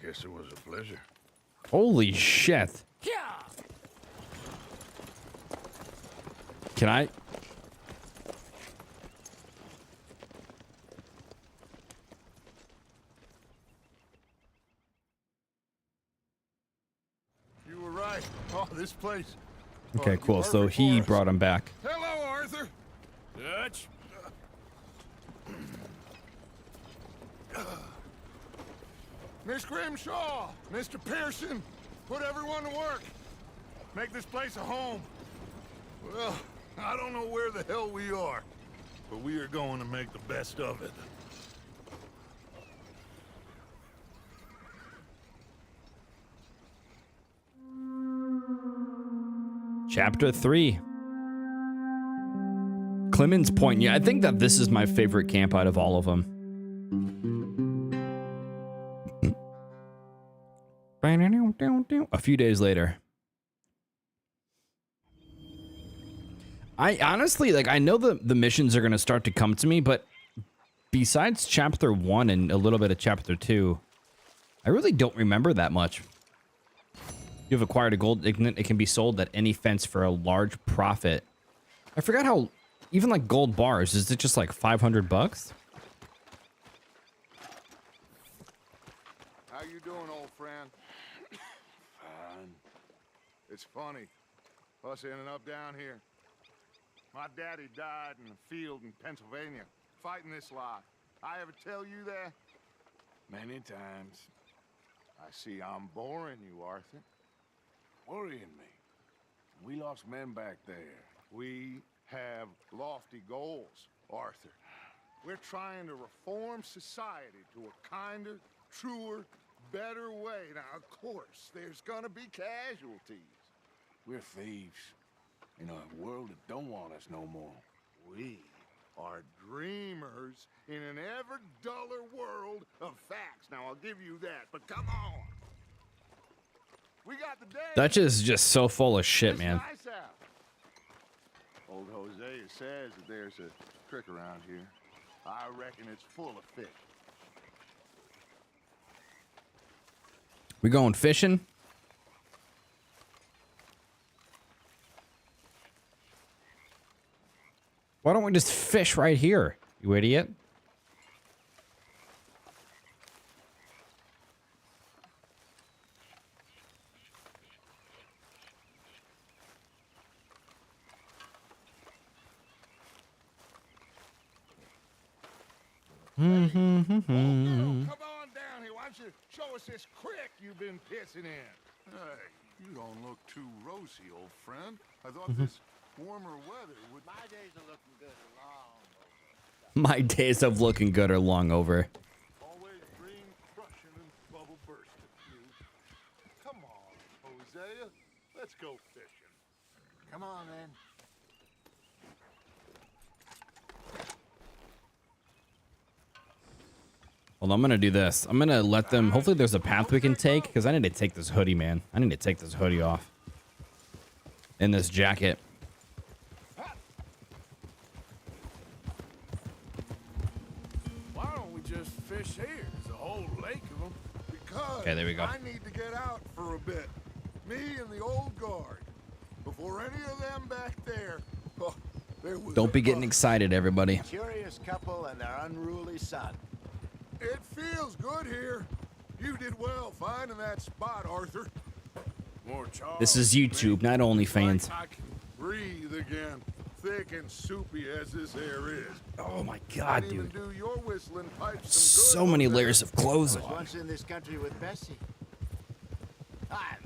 B: Guess it was a pleasure.
A: Holy shit.
G: Ja!
A: Can I?
B: You were right. Oh, this place.
A: Okay, cool. So he brought him back.
B: Hello, Arthur. Dutch.
F: Miss Grimshaw, Mr. Pearson, put everyone to work. Make this place a home. Well, I don't know where the hell we are, but we are going to make the best of it.
A: Chapter 3. Clemens Point. Yeah, I think that this is my favorite camp out of all of them. A few days later. I honestly, like, I know the missions are going to start to come to me, but besides chapter 1 and a little bit of chapter 2, I really don't remember that much. You have acquired a gold ignet. It can be sold at any fence for a large profit. I forgot how, even like gold bars, is it just like 500 bucks?
F: How you doing, old friend? Fine. It's funny, us ending up down here. My daddy died in a field in Pennsylvania, fighting this lot. I ever tell you that?
B: Many times.
F: I see I'm boring you, Arthur.
B: Worrying me. We lost men back there.
F: We have lofty goals, Arthur. We're trying to reform society to a kinder, truer, better way. Now, of course, there's gonna be casualties.
B: We're thieves. In a world that don't want us no more.
F: We are dreamers in an ever duller world of facts. Now, I'll give you that, but come on. We got the day.
A: Dutch is just so full of shit, man.
F: Nice out. Old Hosea says that there's a creek around here. I reckon it's full of fish.
A: We going fishing? Why don't we just fish right here, you idiot?
F: Come on down here. Why don't you show us this creek you've been pissing in? Hey, you don't look too rosy, old friend. I thought this warmer weather would...
H: My days are looking good and long over.
A: My days of looking good are long over.
F: Always green crushing and bubble bursting, you. Come on, Hosea. Let's go fishing.
H: Come on, then.
A: Well, I'm going to do this. I'm going to let them... Hopefully there's a path we can take, because I need to take this hoodie, man. I need to take this hoodie off. And this jacket.
B: Why don't we just fish here? There's a whole lake of them.
F: Because
A: Okay, there we go.
F: I need to get out for a bit. Me and the old guard. Before any of them back there... Oh, there was
A: Don't be getting
F: bug.
A: excited, everybody.
H: Curious couple and their unruly son.
F: It feels good here. You did well finding that spot, Arthur.
B: More charge.
A: This is YouTube, not OnlyFans.
F: I can breathe again. Thick and soupy as this air is.
A: Oh my god,
F: Even
A: dude.
F: do your whistling pipes
A: So
F: some good,
A: many
F: Hosea.
A: layers of clothes
H: I was
A: on.
H: once in this country with Bessie. Ah,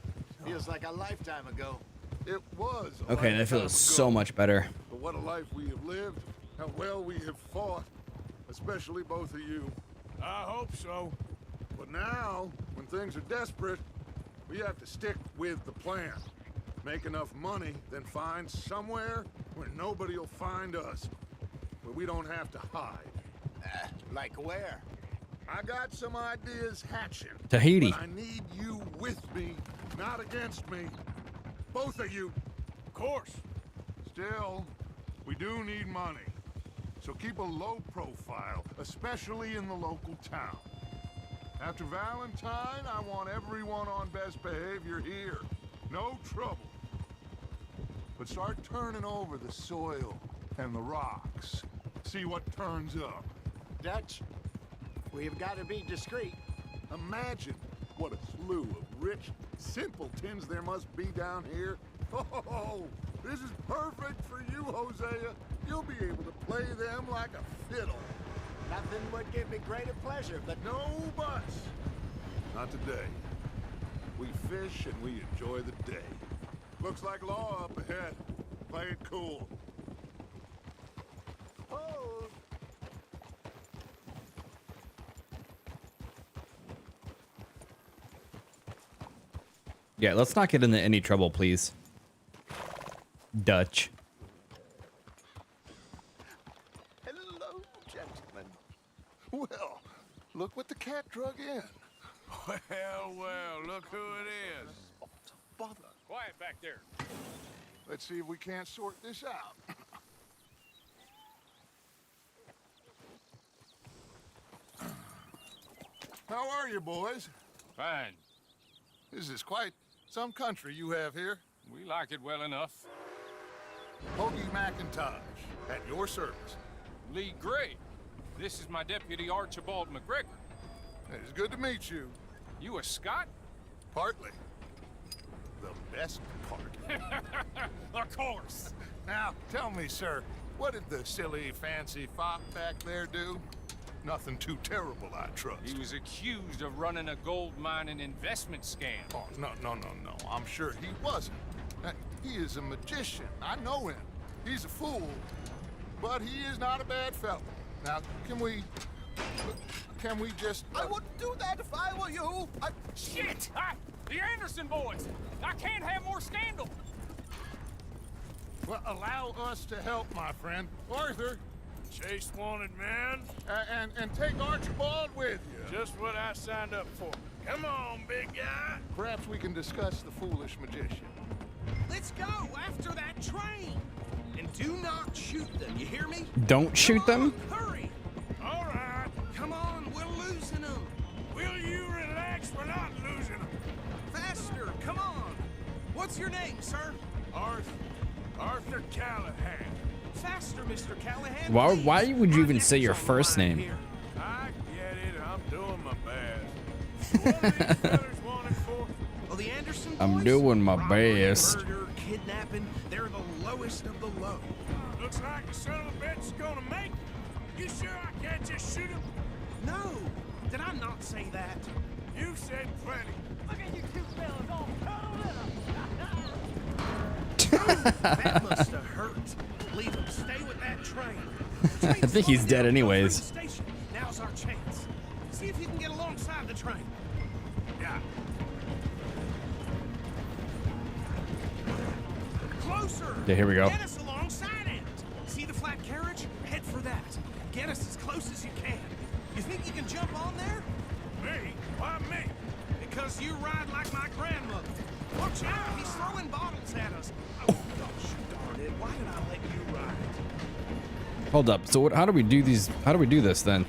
H: feels like a lifetime ago.
F: It was. a
A: Okay, that
F: lifetime
A: feels so
F: ago.
A: much better.
F: But what a life we have lived. How well we have fought. Especially both of you.
B: I hope so.
F: But now, when things are desperate, we have to stick with the plan. Make enough money, then find somewhere where nobody will find us. Where we don't have to hide.
H: Like where?
F: I got some ideas hatching.
A: Tahiti.
F: But I need you with me, not against me. Both of you.
B: Of course.
F: Still, we do need money. So keep a low profile, especially in the local town. After Valentine, I want everyone on best behavior here. No trouble. But start turning over the soil and the rocks. See what turns up.
H: Dutch, we've got to be discreet.
F: Imagine what a slew of rich simpletons there must be down here. Oh, this is perfect for you, Hosea. You'll be able to play them like a fiddle.
H: Nothing would give me greater pleasure, but
F: No buts. Not today. We fish and we enjoy the day. Looks like law up ahead. Play it cool. Hold.
A: Yeah, let's not get into any trouble, please. Dutch.
F: Hello, gentlemen. Well, look what the cat drug in.
B: Well, look who it is.
F: Bother.
I: Quiet back there.
F: Let's see if we can't sort this out. How are you, boys?
I: Fine.
F: This is quite some country you have here.
I: We like it well enough.
F: Hoagie McIntosh, at your service.
I: Lee Gray. This is my deputy Archibald McGregor.
F: It's good to meet you.
I: You a Scot?
F: Partly. The best part.
I: Of course.
F: Now, tell me, sir, what did the silly, fancy fop back there do? Nothing too terrible, I trust.
I: He was accused of running a gold mining investment scam.
F: Oh, no. I'm sure he wasn't. He is a magician. I know him. He's a fool. But he is not a bad fellow. Now, can we just...
G: I wouldn't do that if I were you.
I: Shit! The Anderson boys! I can't have more scandal!
F: Well, allow us to help, my friend. Arthur,
B: Chase wanted man.
F: and take Archibald with you.
B: Just what I signed up for. Come on, big guy.
F: Perhaps we can discuss the foolish magician.
G: Let's go after that train. And do not shoot them, you hear me?
A: Don't shoot them?
G: Hurry.
B: All right.
G: Come on, we're losing them.
B: Will you relax? We're not losing them.
G: Faster, come on. What's your name, sir?
B: Arthur Callahan.
G: Faster, Mr. Callahan.
A: Why
G: please.
A: would you
G: Our
A: even say
G: neck's
A: your
G: on the
A: first
G: line
A: name?
G: here.
B: I get it. I'm doing my best. What are these fellas wanted for?
G: Well, the Anderson
A: I'm
G: boys?
A: doing my
G: Robbery,
A: best.
G: Murder, kidnapping, they're the lowest of the low.
B: Looks like the son of a bitch is gonna make it. You sure I can't just shoot him?
G: No, did I not say that?
B: You said plenty.
G: Look at you two fellas all That must have hurt. Leave him. Stay with that train.
A: I think he's dead anyways.
G: Station. Now's our chance. See if you can get alongside the train.
B: Yeah.
G: Closer.
A: Yeah, here we go.
G: Get us alongside it. See the flat carriage? Head for that. Get us as close as you can. You think you can jump on there?
B: Me? Why me?
G: Because you ride like my grandmother. Watch out, he's throwing bottles at us. Oh, gosh, darn it. Why did I let you ride?
A: Hold up. So how do we do these? How do we do this then?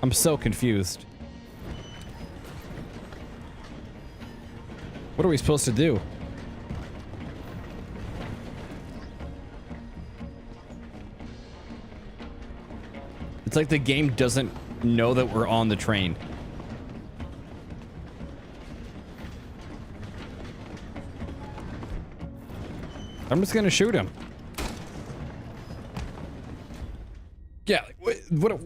A: I'm so confused. What are we supposed to do? It's like the game doesn't know that we're on the train. I'm just gonna shoot him. Yeah, what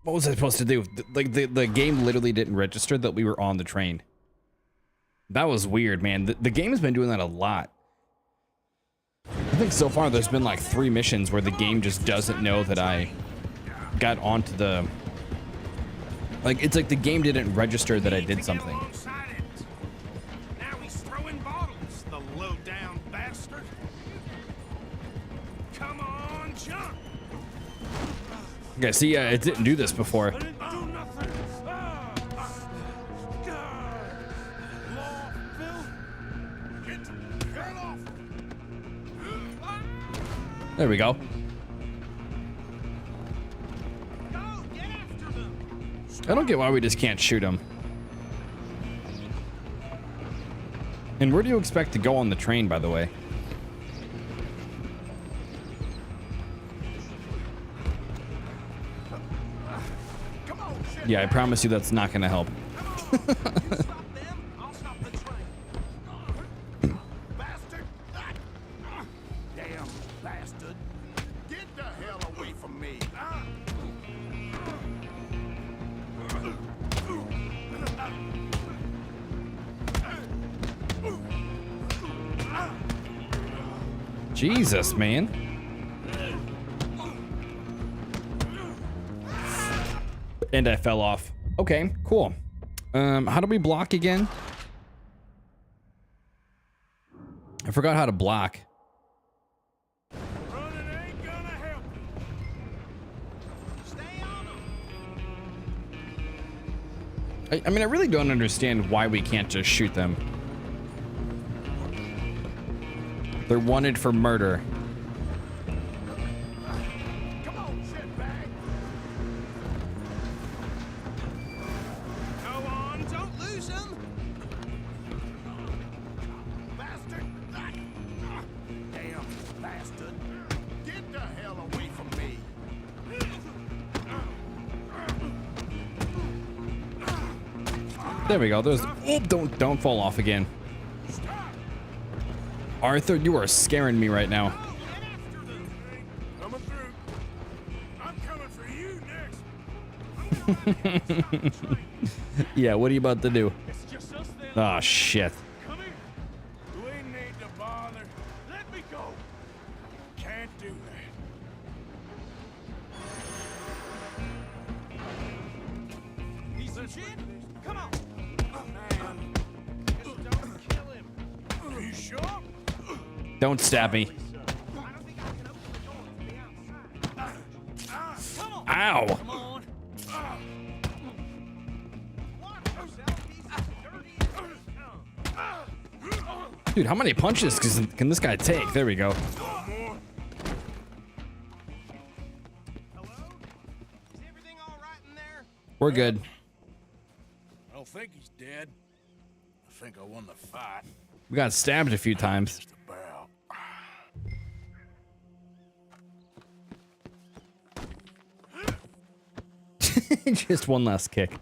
A: was I supposed to do? Like the game literally didn't register that we were on the train. That was weird, man. The game has been doing that a lot. I think so far there's been like 3 missions where the game just doesn't know that I got onto the... Like, it's like the game didn't register that I did something.
G: Now he's throwing bottles, the low-down bastard. Come on, jump.
A: Okay, see, it didn't do this before.
G: I didn't do nothing.
A: There we go.
G: Go, get after them.
A: I don't get why we just can't shoot him. And where do you expect to go on the train, by the way? Yeah, I promise you that's not gonna help.
G: Damn,
A: Jesus, man. And I fell off. Okay, cool. How do we block again? I forgot how to block.
B: Running ain't gonna help you. Stay on them.
A: I mean, I really don't understand why we can't just shoot them. They're wanted for murder.
B: Come on, shitbag. Go on, don't lose them. Bastard. Damn bastard. Get the hell away from me.
A: There we go. There's. Oh, don't fall off again. Arthur, you are scaring me right now.
B: Coming through. I'm coming for you next.
A: Yeah, what are you about to do?
B: It's just us then.
A: Oh, shit.
B: Come here. We need to bother. Let me go. Can't do that. He's a shit. Come on. Man. Just don't kill him. Are you sure?
A: Don't stab me. Ow.
B: Come on.
A: Dude, how many punches can this guy take? There we go.
B: Hello?
H: Is everything all right in there?
A: We're good.
B: I don't think he's dead. I think I won the fight.
A: We got stabbed a few times.
B: Just about.
A: Just one last kick.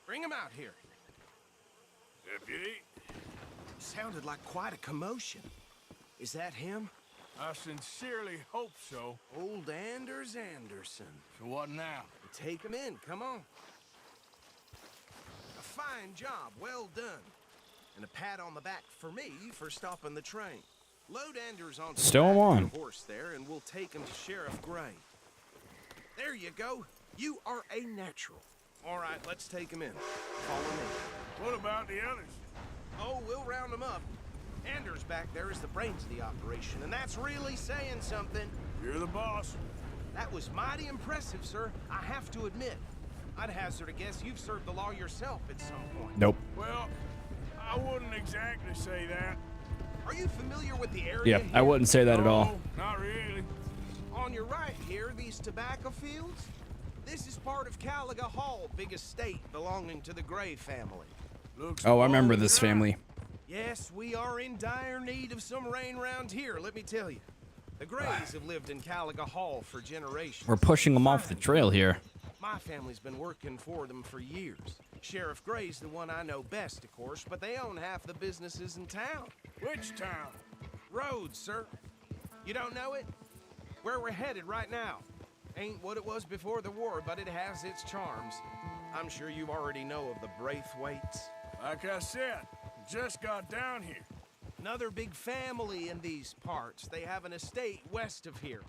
C: Bring him out here.
B: Deputy,
C: Sounded like quite a commotion. Is that him?
B: I sincerely hope so.
C: Old Anders Anderson.
B: So what now?
C: Take him in, come on. A fine job, well done. And a pat on the back for me for stopping the train. Load Anders on
A: Stow him on.
C: the horse there, and we'll take him to Sheriff Gray. There you go. You are a natural. All right, let's take him in. Follow me.
B: What about the others?
C: Oh, we'll round them up. Anders back there is the brains of the operation, and that's really saying something.
B: You're the boss.
C: That was mighty impressive, sir. I have to admit. I'd hazard a guess you've served the law yourself at some point.
A: Nope.
B: Well, I wouldn't exactly say that.
C: Are you familiar with the area
A: Yeah,
C: here?
A: I wouldn't say that at all.
B: No, not really.
C: On your right here, these tobacco fields? This is part of Caliga Hall, big estate belonging to the Gray family.
B: Looks
A: Oh, I remember
B: long
A: this
B: dry.
A: family.
C: Yes, we are in dire need of some rain round here, let me tell you. The Grays have lived in Caliga Hall for generations.
A: We're pushing them off the trail here.
C: My family's been working for them for years. Sheriff Gray's the one I know best, of course, but they own half the businesses in town.
B: Which town?
C: Rhodes, sir. You don't know it? Where we're headed right now. Ain't what it was before the war, but it has its charms. I'm sure you already know of the Braithwaites.
B: Like I said, just got down here.
C: Another big family in these parts. They have an estate west of here.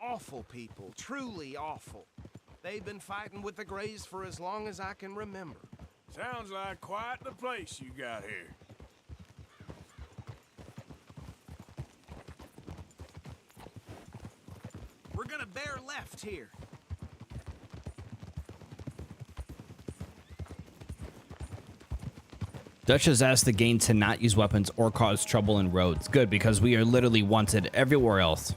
C: Awful people, truly awful. They've been fighting with the Grays for as long as I can remember.
B: Sounds like quite the place you got here.
C: We're gonna bear left here.
A: Dutch has asked the gang to not use weapons or cause trouble in roads. Good, because we are literally wanted everywhere else.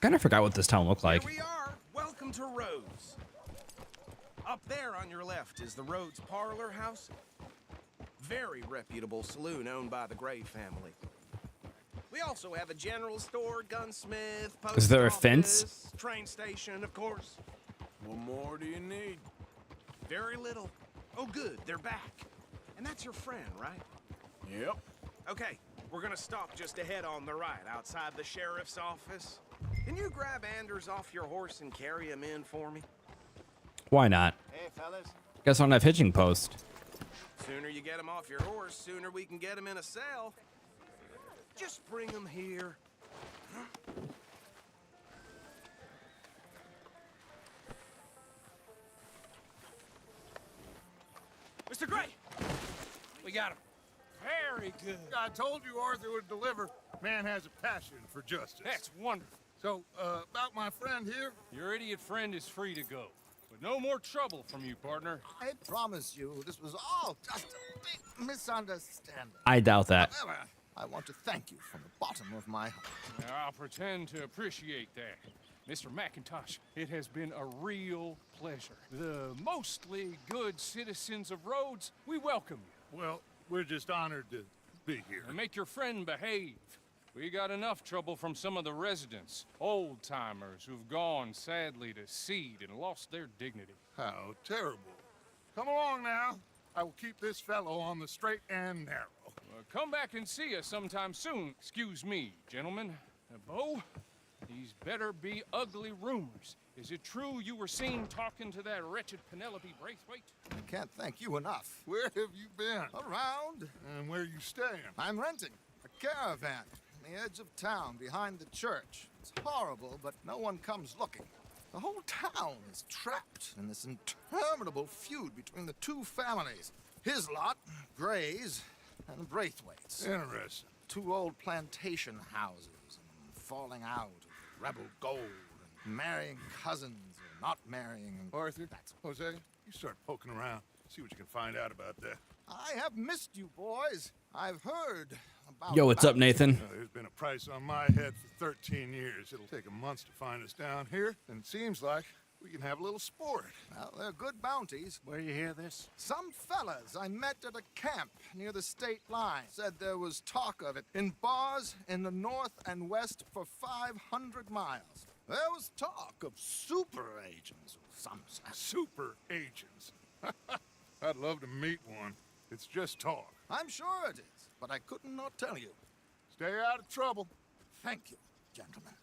A: Kind of forgot what this town looked like.
C: Here we are. Welcome to Rhodes. Up there on your left is the Rhodes Parlor House. Very reputable saloon owned by the Gray family. We also have a general store, gunsmith, post
A: Is there a
C: office,
A: fence?
C: train station, of course.
B: What more do you need?
C: Very little. Oh, good, they're back. And that's your friend, right?
B: Yep.
C: Okay, We're gonna stop just ahead on the right, outside the sheriff's office. Can you grab Anders off your horse and carry him in for me?
A: Why not?
H: Hey, fellas.
A: Guess I don't have hitching post.
C: Sooner you get him off your horse, sooner we can get him in a cell. Just bring him here. Mr. Gray! We got him.
F: Very good. I told you Arthur would deliver. Man has a passion for justice.
K: That's wonderful.
F: So, about my friend here?
K: Your idiot friend is free to go. But no more trouble from you, partner.
G: I promise you, this was all just a big misunderstanding.
A: I doubt that.
G: However, I want to thank you from the bottom of my heart.
K: Now, I'll pretend to appreciate that. Mr. McIntosh, it has been a real pleasure. The mostly good citizens of Rhodes, we welcome you.
F: Well, we're just honored to be here.
K: And make your friend behave. We got enough trouble from some of the residents, old-timers who've gone, sadly, to seed and lost their dignity.
F: How terrible. Come along now. I will keep this fellow on the straight and narrow.
K: Come back and see us sometime soon. Excuse me, gentlemen. Bo, these better be ugly rumors. Is it true you were seen talking to that wretched Penelope Braithwaite?
G: I can't thank you enough.
F: Where have you been?
G: Around.
F: And where you staying?
G: I'm renting a caravan on the edge of town behind the church. It's horrible, but no one comes looking. The whole town is trapped in this interminable feud between the two families. His lot, Gray's, and Braithwaite's.
F: Interesting.
G: Two old plantation houses, and falling out of rebel gold, and marrying cousins or not marrying. And
F: Arthur, Jose, you start poking around. See what you can find out about that.
G: I have missed you, boys. I've heard about...
A: Yo, what's up, Nathan?
F: There's been a price on my head for 13 years. It'll take a month to find us down here, and it seems like we can have a little sport.
G: Well, they're good bounties.
H: Where you hear this?
G: Some fellas I met at a camp near the state line said there was talk of it in bars in the north and west for 500 miles. There was talk of super agents of some sort.
F: Super agents. I'd love to meet one. It's just talk.
G: I'm sure it is, but I couldn't not tell you.
F: Stay out of trouble.
G: Thank you, gentlemen.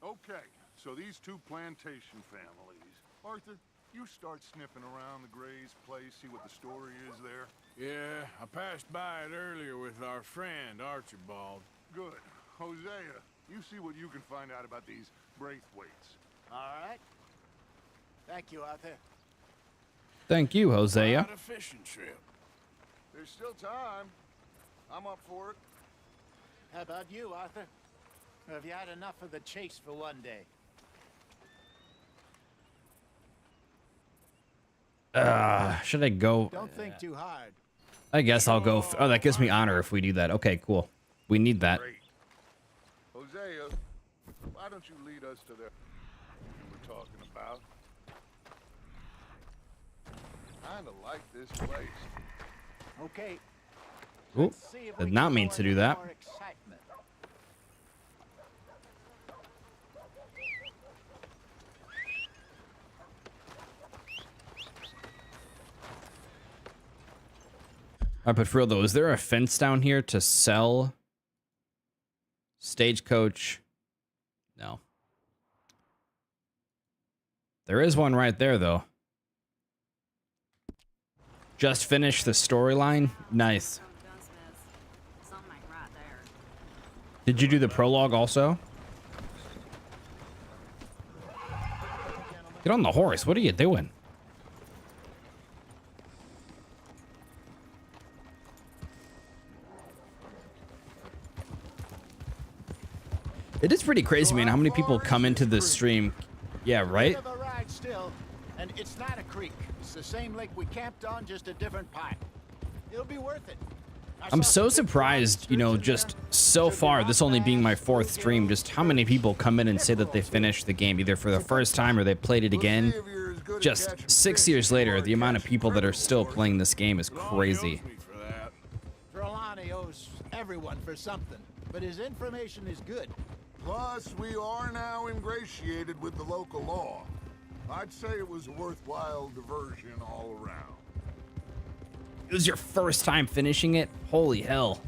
F: Okay, so these two plantation families. Arthur, you start sniffing around the Gray's place, see what the story is there.
B: Yeah, I passed by it earlier with our friend, Archibald.
F: Good. Hosea, you see what you can find out about these Braithwaites.
H: All right. Thank you, Arthur.
A: Thank you, Hosea.
B: Not a fishing trip.
F: There's still time. I'm up for it.
H: How about you, Arthur? Or have you had enough of the chase for one day?
A: Should I go?
H: Don't think too hard.
A: I guess I'll go. Oh, that gives me honor if we do that. Okay, cool. We need that.
F: Great. Hosea, why don't you lead us to the we're talking about? Kinda like this place.
H: Okay.
A: Ooh,
H: Let's see if we
A: did not
H: can
A: mean
H: throw
A: to
H: in
A: do that.
H: more excitement.
A: Alright, but for real though, is there a fence down here to sell Stagecoach? No. There is one right there though. Just finished the storyline. Nice. Did you do the prologue also? Get on the horse. What are you doing? It is pretty crazy, man, how many people come into this stream. Yeah, right?
H: Bit of a ride still, and it's not a creek. It's the same lake we camped on, just a different pipe. It'll be worth it.
A: I'm so surprised, you know, just so far, this only being my 4th stream, just how many people come in and say that they finished the game, either for the first time or they played it again. Just 6 years later, the amount of people that are still playing this game is crazy.
H: Trelawney owes everyone for something, but his information is good.
F: Plus, we are now ingratiated with the local law. I'd say it was a worthwhile diversion all around.
A: It was your first time finishing it? Holy hell.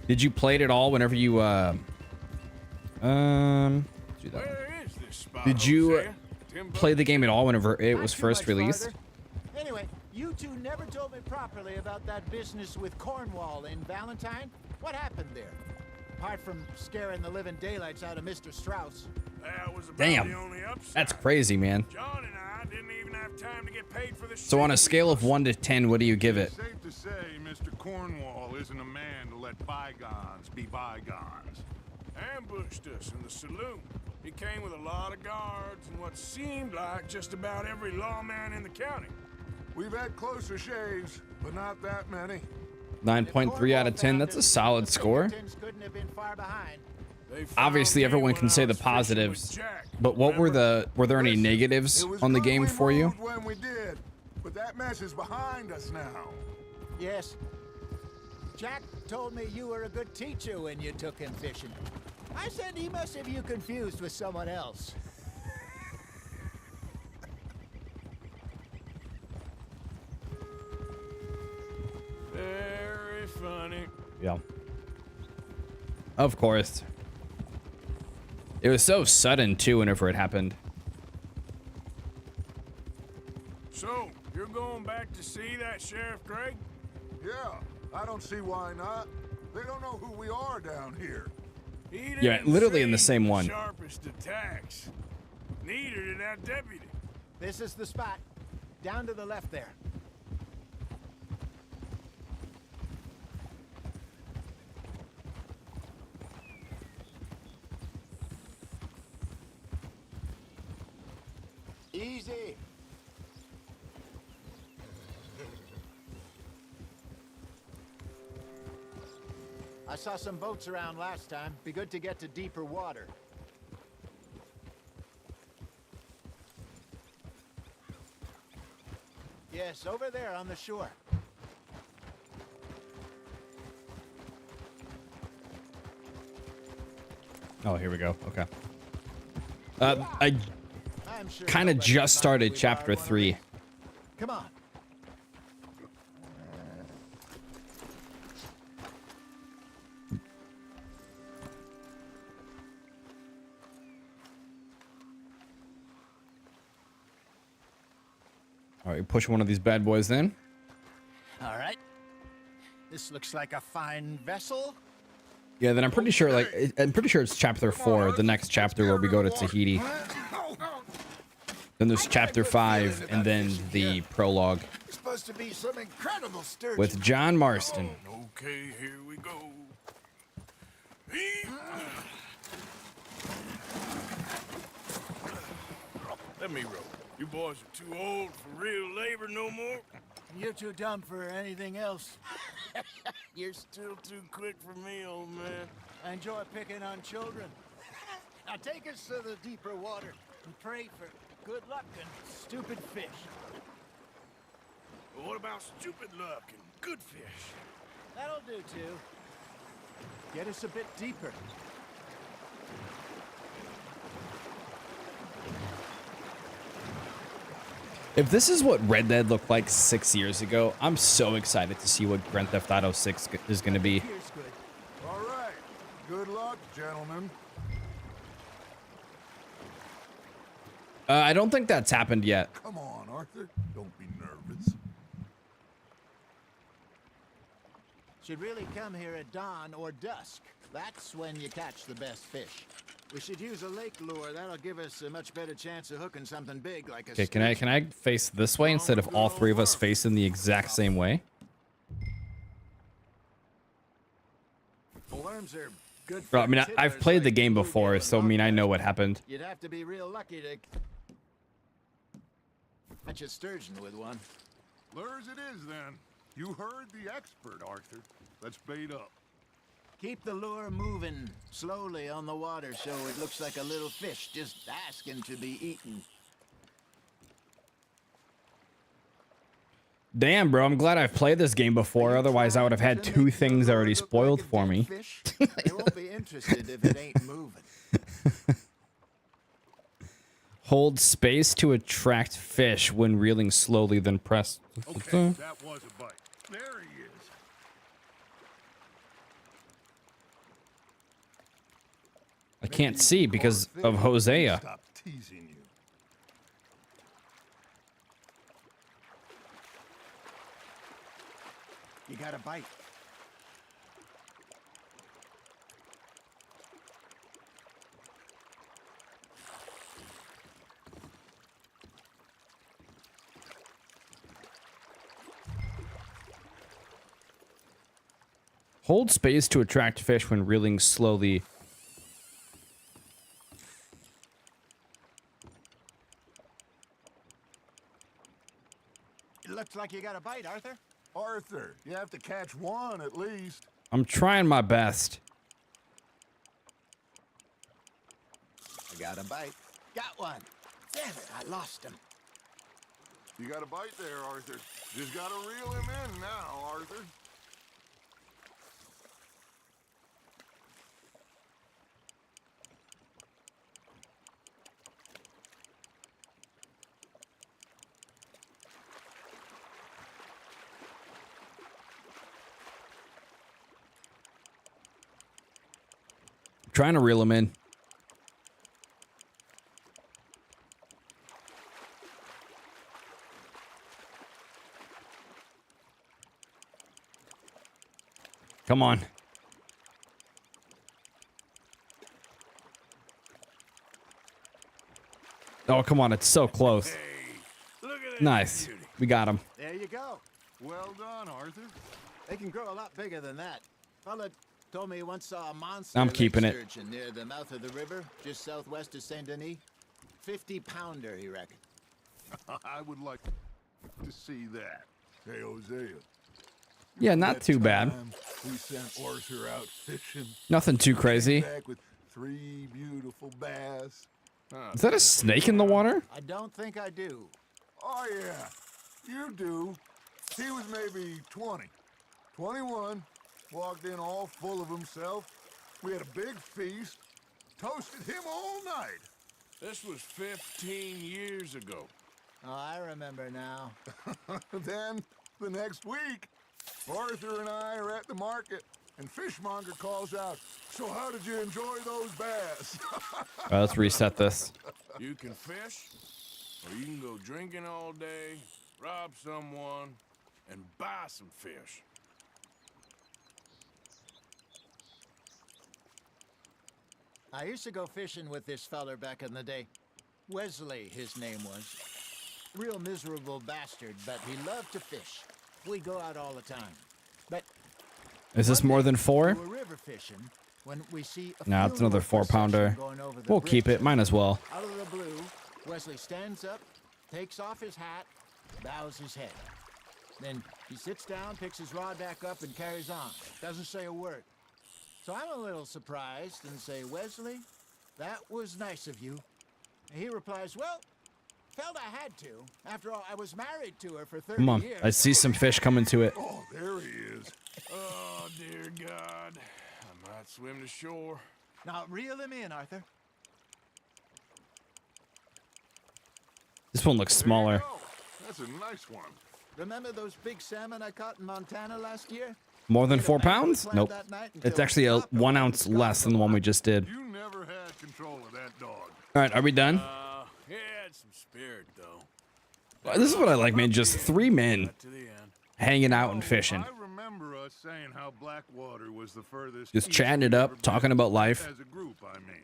A: Did you play it at all whenever you, do that one.
B: Where is this spot,
A: Did you
B: Hosea? Tim
A: play the game at all whenever it was
H: Not too
A: first
H: much
A: released?
H: farther. Anyway, you two never told me properly about that business with Cornwall in Valentine. What happened there? Apart from scaring the living daylights out of Mr. Strauss.
B: That was about
A: Damn.
B: the only upside.
A: That's crazy, man.
B: John and I didn't even have time to get paid for the
A: So on a
B: shit
A: scale
B: we
A: of 1 to 10, what do you give it?
F: It's safe to say Mr. Cornwall isn't a man to let bygones be bygones.
B: ambushed us in the saloon. He came with a lot of guards and what seemed like just about every lawman in the county.
F: We've had closer shaves, but not that many.
A: 9.3 out of 10. That's a solid score.
H: Couldn't have been far behind.
B: They found
A: Obviously,
B: me
A: everyone
B: when
A: can
B: I
A: say the
B: was fishing with
A: positives,
B: Jack.
A: but what were there any
F: Listen,
A: negatives
F: it was
A: on the
F: good
A: game
F: we
A: for you?
F: moved when we did, but that mess is behind us now.
H: Yes. Jack told me you were a good teacher when you took him fishing. I said he must have you confused with someone else.
B: Very funny.
A: Yeah. Of course. It was so sudden, too, whenever it happened.
B: So, you're going back to see that Sheriff Gregg?
F: Yeah, I don't see why not. They don't know who we are down here.
B: He
A: Yeah,
B: didn't
A: literally in the
B: seem
A: same
B: the
A: one.
B: Sharpest attacks. Neither did that deputy.
H: This is the spot. Down to the left there. Easy. I saw some boats around last time. Be good to get to deeper water. Yes, over there on the shore.
A: Oh, here we go. Okay. I
H: I'm sure
A: kind of
H: nobody
A: just
H: will mind
A: started
H: if we
A: chapter
H: borrow one of
A: 3.
H: these. Come on.
A: All right, push one of these bad boys in.
H: All right. This looks like a fine vessel.
A: Yeah, then I'm pretty sure, it's chapter 4, the next chapter where we go to Tahiti. Then there's chapter 5, and then the prologue
G: It's supposed to be some incredible sturgeon.
A: with John Marston.
B: Okay, here we go. Let me row. You boys are too old for real labor no more.
H: You're too dumb for anything else.
B: You're still too quick for me, old man.
H: I enjoy picking on children. Now take us to the deeper water and pray for good luck and stupid fish.
B: But what about stupid luck and good fish?
H: That'll do too. Get us a bit deeper.
A: If this is what Red Dead looked like 6 years ago, I'm so excited to see what Grand Theft Auto 6 is going to be.
H: Here's good.
F: All right. Good luck, gentlemen.
A: I don't think that's happened yet.
F: Come on, Arthur. Don't be nervous.
H: Should really come here at dawn or dusk. That's when you catch the best fish. We should use a lake lure. That'll give us a much better chance of hooking something big like a
A: Okay, can I face this way instead of all three of us facing the exact same way?
H: Worms are good
A: Bro, I
H: for
A: mean, I've
H: tiddlers
A: played the
H: like
A: game
H: bluegill
A: before,
H: and
A: so I mean, I know
H: hogback.
A: what happened.
H: You'd have to be real lucky to catch a sturgeon with one.
F: Lures it is, then. You heard the expert, Arthur. Let's bait up.
H: Keep the lure moving slowly on the water so it looks like a little fish just asking to be eaten.
A: Damn, bro, I'm glad I've played this game before. Otherwise, I would have had 2 things already spoiled for me.
H: Fish? They won't be interested if it ain't moving.
A: Hold space to attract fish when reeling slowly, then press.
F: Okay, that was a bite. There he is.
A: I can't see because of Hosea.
F: Stop teasing you.
H: You got a bite.
A: Hold space to attract fish when reeling slowly.
H: It looks like you got a bite, Arthur.
F: Arthur, you have to catch one at least.
A: I'm trying my best.
H: I got a bite. Got one. Damn it, I lost him.
F: You got a bite there, Arthur. Just gotta reel him in now, Arthur.
A: Trying to reel him in. Come on. Oh, come on. It's so close.
B: Hey, look at that
A: Nice.
B: beauty.
A: We got him.
H: There you go.
F: Well done, Arthur.
H: They can grow a lot bigger than that. Fella told me he once saw a monster
A: I'm
H: lake
A: keeping it.
H: sturgeon near the mouth of the river, just southwest of Saint Denis. 50-pounder, he reckoned.
F: I would like to see that. Hey, Hosea.
A: Yeah, not
F: That
A: too bad.
F: time we sent Arthur out fishing.
A: Nothing too crazy.
F: Back with 3 beautiful bass.
A: Is that a snake in the water?
H: I don't think I do.
F: Oh, yeah. You do. He was maybe 20. 21. Walked in all full of himself. We had a big feast. Toasted him all night.
B: This was 15 years ago.
H: Oh, I remember now.
F: Then, the next week, Arthur and I are at the market, and Fishmonger calls out, "So how did you enjoy those bass?"
A: Let's reset this.
B: You can fish, or you can go drinking all day, rob someone, and buy some fish.
H: I used to go fishing with this feller back in the day. Wesley, his name was. Real miserable bastard, but he loved to fish. We go out all the time. But
A: Is this more than 4?
H: we were river fishing when we see a
A: Nah, it's another
H: funeral
A: 4-pounder.
H: procession going over the
A: We'll keep
H: bridge.
A: it. Might as well.
H: Out of the blue, Wesley stands up, takes off his hat, bows his head. Then he sits down, picks his rod back up, and carries on. Doesn't say a word. So I'm a little surprised and say, "Wesley, that was nice of you." And he replies, "Well, felt I had to. After all, I was married to her for 30
A: Come on.
H: years.
A: I see some fish coming to it.
F: Oh, there he is.
B: Oh, dear God. I might swim to shore.
H: Now reel him in, Arthur.
A: This one looks smaller.
F: There you go. That's a nice one.
H: Remember those big salmon I caught in Montana last year?
A: More than
H: Made a
A: 4
H: banquet
A: pounds?
H: plan
A: Nope.
H: that night
A: It's
H: until
A: actually a
H: Papa
A: 1
H: was
A: ounce
H: gone
A: less than the one we just did.
F: You never had control of that dog.
A: All right, are we done?
B: He had some spirit, though.
A: This is what I like, man. Just 3 men
B: Got to the end.
A: hanging out and fishing.
F: I remember us saying how Blackwater was the furthest.
A: Just
F: east
A: chatting it
F: we've
A: up,
F: ever been.
A: talking about life.
F: As a group, I mean.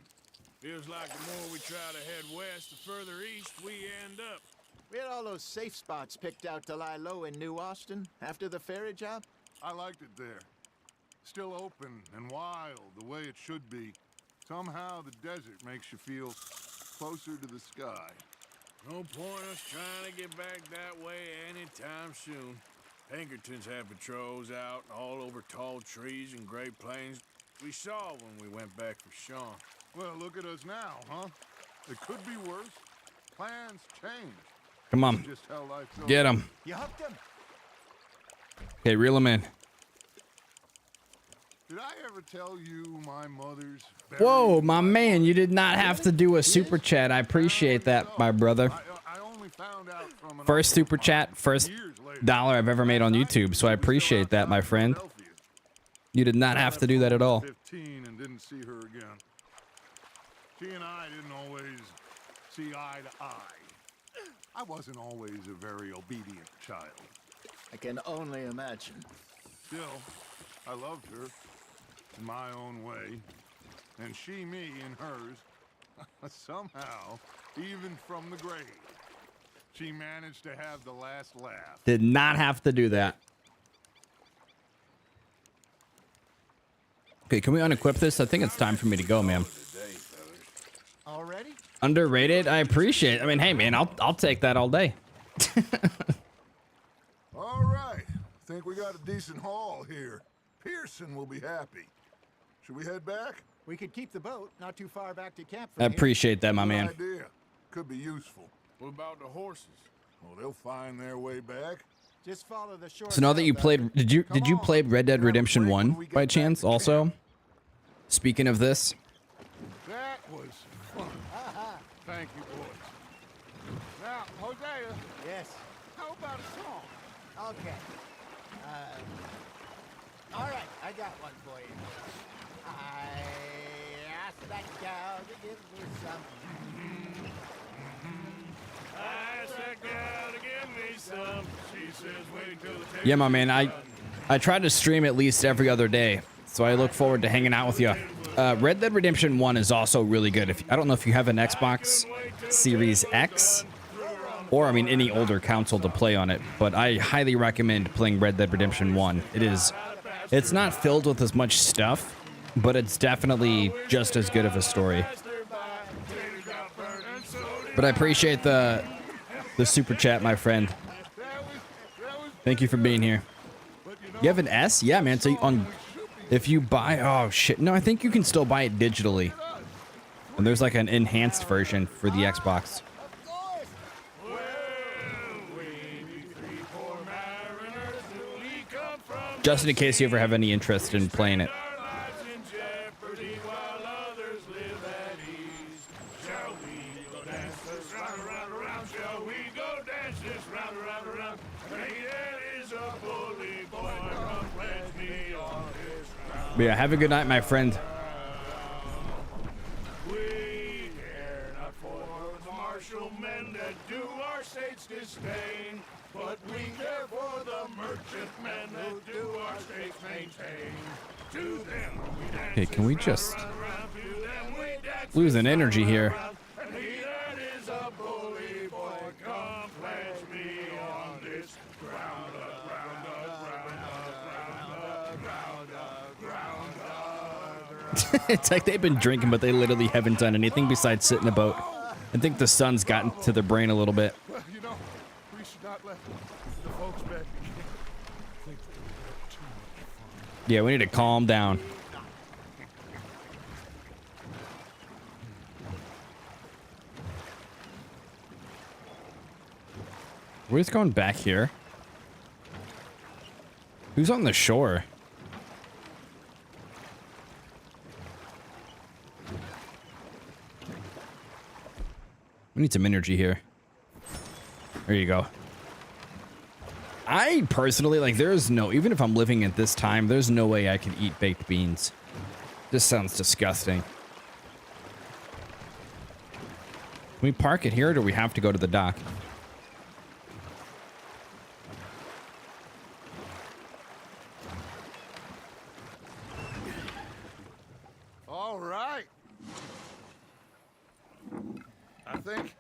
B: Feels like the more we try to head west, the further east we end up.
H: We had all those safe spots picked out to lie low in New Austin after the ferry job.
F: I liked it there. Still open and wild, the way it should be. Somehow the desert makes you feel closer to the sky.
B: No point us trying to get back that way anytime soon. Pinkertons have patrols out all over tall trees and Great Plains. We saw when we went back for Sean.
F: Well, look at us now, huh? It could be worse. Plans change.
A: Come on.
F: Just how life goes.
A: Get him.
H: You hooked him.
A: Okay, reel him in.
F: Did I ever tell you my mother's...
A: Whoa, my man, you did not have to do a super chat. I appreciate that, my brother.
F: I only found out from an
A: First super chat, first dollar I've ever made on YouTube, so I appreciate that, my friend. You did not have to do that at all.
F: 15 and didn't see her again. She and I didn't always see eye to eye. I wasn't always a very obedient child.
H: I can only imagine.
F: Still, I loved her in my own way, and she me in hers. Somehow, even from the grave, she managed to have the last laugh.
A: Did not have to do that. Okay, can we unequip this? I think it's time for me to go, man.
H: Already?
A: Underrated? I appreciate it. I mean, hey, man, I'll take that all day.
F: All right. Think we got a decent haul here. Pearson will be happy. Should we head back?
H: We could keep the boat not too far back to camp
A: I
H: from here.
A: appreciate that, my
F: Good
A: man.
F: idea. Could be useful.
B: What about the horses?
F: Well, they'll find their way back.
H: Just follow the shore.
A: So now that you played, did you play Red Dead Redemption 1 by chance also? Speaking of this,
F: That was fun. Thank you, boys. Now, Hosea,
H: Yes.
F: how about a song?
H: Okay. All right, I got one for you. I asked that gal to give me some.
K: I asked that gal to give me some. She says, wait till the
A: yeah, my man, I try to stream at least every other day, so I look forward to hanging out with you. Red Dead Redemption 1 is also really good. I don't know if you have an Xbox Series X, or I mean any older console to play on it, but I highly recommend playing Red Dead Redemption 1. It's not filled with as much stuff, but it's definitely just as good of a story. But I appreciate the super chat, my friend. Thank you for being here. You have an S? Yeah, man. So if you buy, oh shit, no, I think you can still buy it digitally. And there's like an enhanced version for the Xbox. Just in case you ever have any interest in playing it. But yeah, have a good night, my friend.
B: We care not for the martial men that do our state's disdain, but we care for the merchant men that do our state's maintain. To them we dance.
A: Okay, can we just losing energy here?
B: And he that is a bully boy, come pledge me on this ground up, ground up, ground up, ground up.
A: It's like they've been drinking, but they literally haven't done anything besides sit in a boat. I think the sun's gotten to their brain a little bit.
F: Well, you know, we should not let the folks back think that we have too much fun.
A: Yeah, we need to calm down. We're just going back here. Who's on the shore? We need some energy here. There you go. I personally, like, there's no, even if I'm living at this time, there's no way I can eat baked beans. This sounds disgusting. Can we park it here, or do we have to go to the dock?
F: All right. I think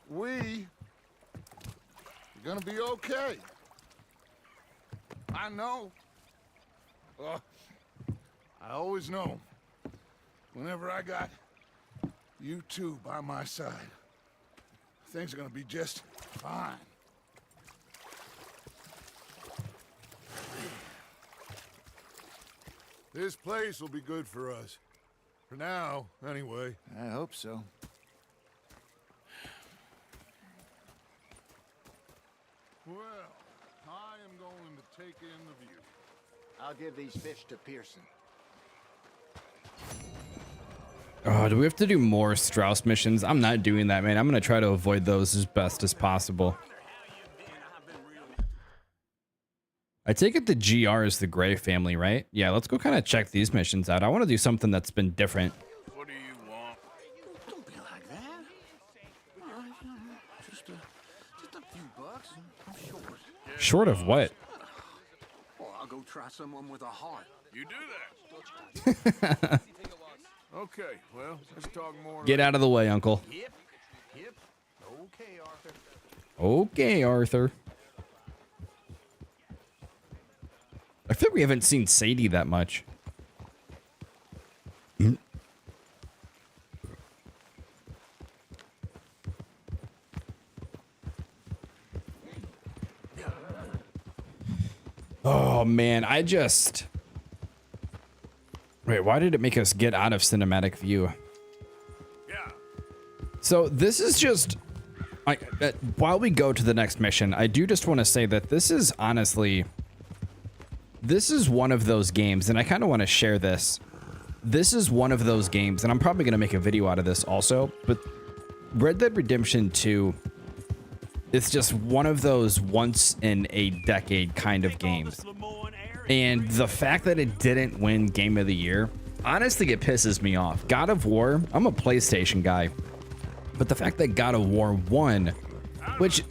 F: we are gonna be okay. I know. I always know. Whenever I got you two by my side, things are gonna be just fine. This place will be good for us. For now, anyway.
H: I hope so.
F: Well, I am going to take in the view.
H: I'll give these fish to Pearson.
A: Oh, do we have to do more Strauss missions? I'm not doing that, man. I'm going to try to avoid those as best as possible. I take it the GR is the Gray family, right? Yeah, let's go kind of check these missions out. I want to do something that's been different.
B: What do you want?
H: Don't be like that. Just a few bucks. I'm short.
A: Short of what?
H: Well, I'll go try someone with a heart.
B: You do that? Okay, well, let's talk more.
A: Get out of the way, Uncle.
H: Yep. Okay, Arthur.
A: Okay, Arthur. I feel like we haven't seen Sadie that much. Oh, man, I just... Wait, why did it make us get out of cinematic view?
B: Yeah.
A: So this is just... while we go to the next mission, I do just want to say that this is honestly... This is one of those games, and I kind of want to share this. This is one of those games, and I'm probably going to make a video out of this also, but Red Dead Redemption 2 is just one of those once-in-a-decade kind of games. And the fact that it didn't win Game of the Year, honestly, it pisses me off. God of War, I'm a PlayStation guy, but the fact that God of War won, which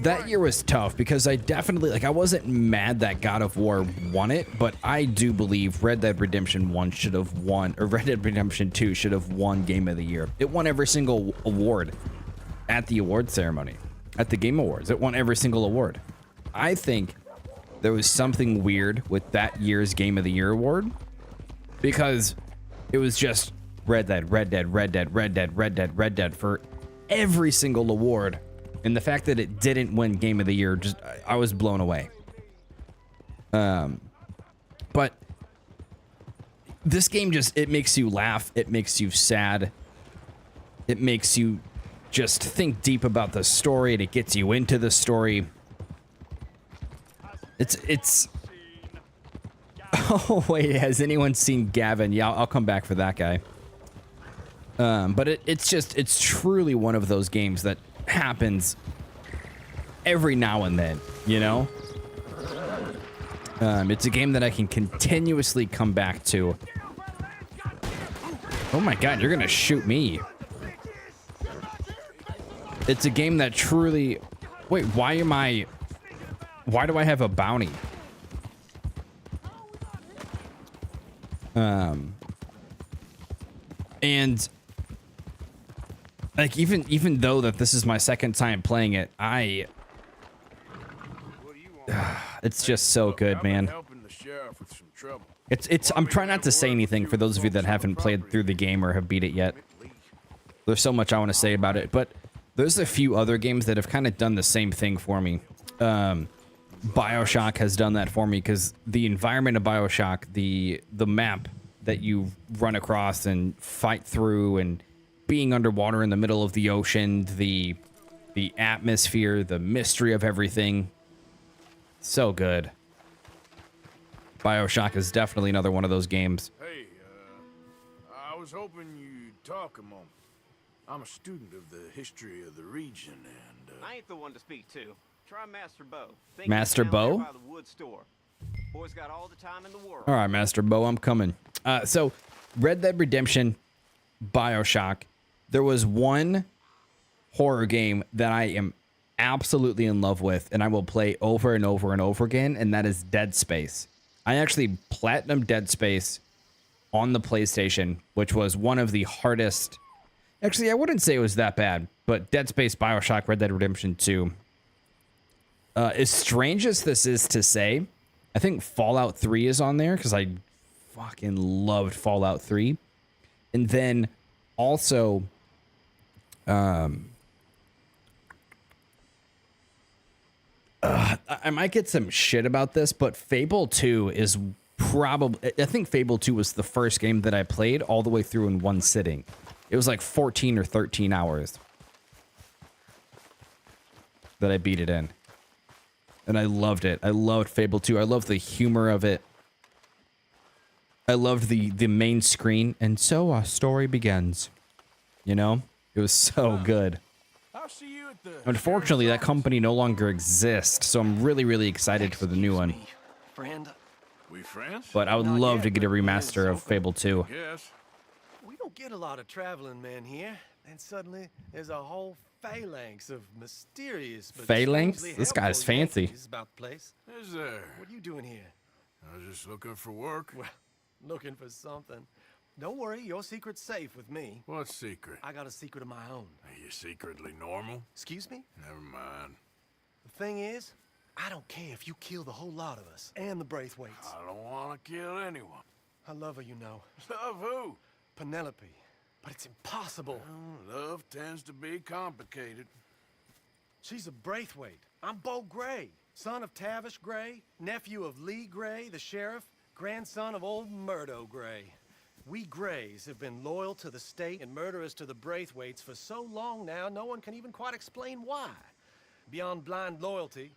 A: that year was tough because I definitely, like, I wasn't mad that God of War won it, but I do believe Red Dead Redemption 1 should have won, or Red Dead Redemption 2 should have won Game of the Year. It won every single award at the award ceremony, at the Game Awards. It won every single award. I think there was something weird with that year's Game of the Year award because it was just Red Dead, Red Dead, Red Dead, Red Dead, Red Dead, Red Dead for every single award. And the fact that it didn't win Game of the Year, just I was blown away. But this game just, it makes you laugh. It makes you sad. It makes you just think deep about the story, and it gets you into the story. It's oh wait, has anyone seen Gavin? Yeah, I'll come back for that guy. But it's truly one of those games that happens every now and then, you know? It's a game that I can continuously come back to. Oh my god, you're gonna shoot me. It's a game that truly... Wait, why do I have a bounty? And like even though that this is my second time playing it, it's just so good, man. I'm trying not to say anything for those of you that haven't played through the game or have beat it yet. There's so much I want to say about it, but there's a few other games that have kind of done the same thing for me. BioShock has done that for me because the environment of BioShock, the map that you run across and fight through, and being underwater in the middle of the ocean, the atmosphere, the mystery of everything, so good. BioShock is definitely another one of those games.
B: Hey, I was hoping you'd talk a moment. I'm a student of the history of the region, and
L: I ain't the one to speak to. Try Master Bo.
A: Master Bo?
L: By the wood store. Boy's got all the time in the world.
A: All right, Master Bo, I'm coming. So, Red Dead Redemption, BioShock. There was one horror game that I am absolutely in love with, and I will play over and over and over again, and that is Dead Space. I actually platinumed Dead Space on the PlayStation, which was one of the hardest... Actually, I wouldn't say it was that bad, but Dead Space, BioShock, Red Dead Redemption 2. As strange as this is to say, I think Fallout 3 is on there because I fucking loved Fallout 3. And then also, I might get some shit about this, but Fable 2 is probably... I think Fable 2 was the first game that I played all the way through in one sitting. It was like 14 or 13 hours that I beat it in. And I loved it. I loved Fable 2. I loved the humor of it. I loved the main screen, and so our story begins. You know, it was so good.
B: I'll see you at the
A: Unfortunately, that company no longer exists, so I'm really excited for the new one.
C: Friend,
B: We friends?
A: But I would
C: Not
A: love
C: yet,
A: to get a
C: but it is
A: remaster of
C: open.
A: Fable 2.
B: Yes.
C: we don't get a lot of traveling men here, and suddenly there's a whole phalanx of mysterious but
A: Phalanx?
C: strangely
A: This guy's
C: helpful
A: fancy.
C: Yankees about the place.
B: Is there?
C: What are you doing here?
B: I was just looking for work.
C: Well, looking for something. Don't worry, your secret's safe with me.
B: What secret?
C: I got a secret of my own.
B: Are you secretly normal?
C: Excuse me?
B: Never mind.
C: The thing is, I don't care if you kill the whole lot of us and the Braithwaites.
B: I don't want to kill anyone.
C: I love her, you know.
B: Love who?
C: Penelope. But it's impossible.
B: Well, love tends to be complicated.
C: She's a Braithwaite. I'm Beau Gray, son of Tavish Gray, nephew of Lee Gray, the sheriff, grandson of old Murdo Gray. We Grays have been loyal to the state and murderous to the Braithwaites for so long now, no one can even quite explain why. Beyond blind loyalty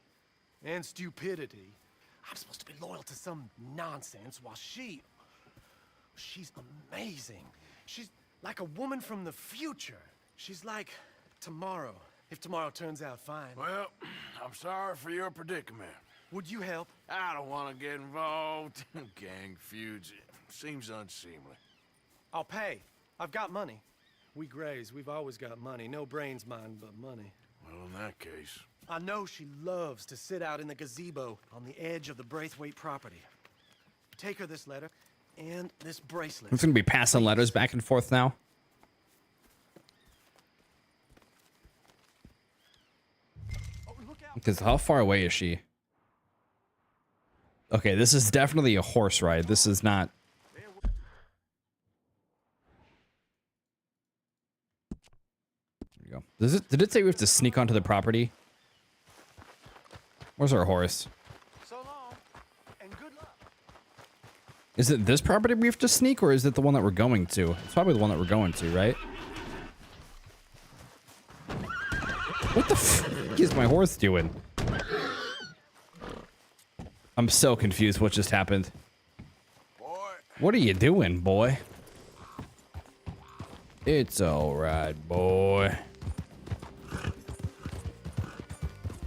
C: and stupidity, I'm supposed to be loyal to some nonsense while she's amazing. She's like a woman from the future. She's like tomorrow, if tomorrow turns out fine.
B: Well, I'm sorry for your predicament.
C: Would you help?
B: I don't want to get involved. Gang feuds. Seems unseemly.
C: I'll pay. I've got money. We Grays, we've always got money. No brains, mind, but money.
B: Well, in that case...
C: I know she loves to sit out in the gazebo on the edge of the Braithwaite property. Take her this letter and this bracelet.
A: I'm just gonna be passing letters back and forth now. Because how far away is she? Okay, this is definitely a horse ride. This is not... There you go. Did it say we have to sneak onto the property? Where's our horse?
C: So long, and good luck.
A: Is it this property we have to sneak, or is it the one that we're going to? It's probably the one that we're going to, right? What the f is my horse doing? I'm so confused what just happened.
B: Boy.
A: What are you doing, boy? It's alright, boy.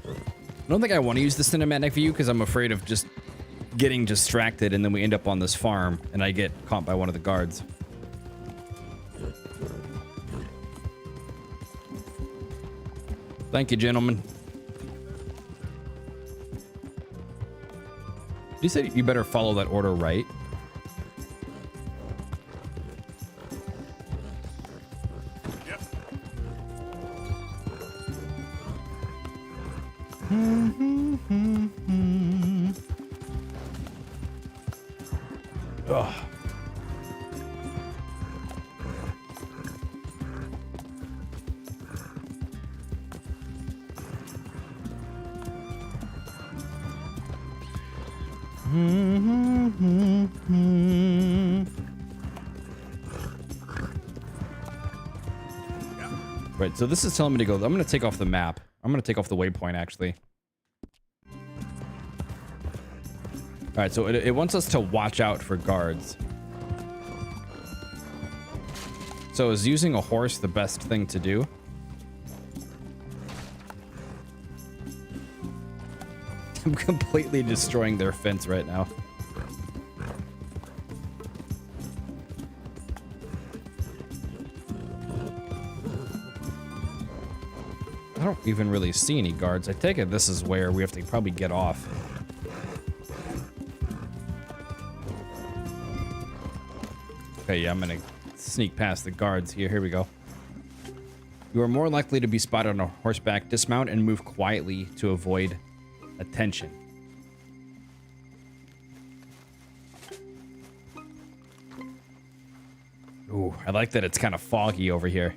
A: I don't think I want to use the cinematic view because I'm afraid of just getting distracted and then we end up on this farm and I get caught by one of the guards. Thank you, gentlemen. You said you better follow that order, right?
B: Yep.
A: Ugh. Right, so this is telling me to go. I'm going to take off the map. I'm going to take off the waypoint, actually. All right, so it wants us to watch out for guards. So is using a horse the best thing to do? I'm completely destroying their fence right now. I don't even really see any guards. I take it this is where we have to probably get off. Okay, yeah, I'm gonna sneak past the guards here. Here we go. You are more likely to be spotted on a horseback. Dismount and move quietly to avoid attention. Ooh, I like that it's kind of foggy over here.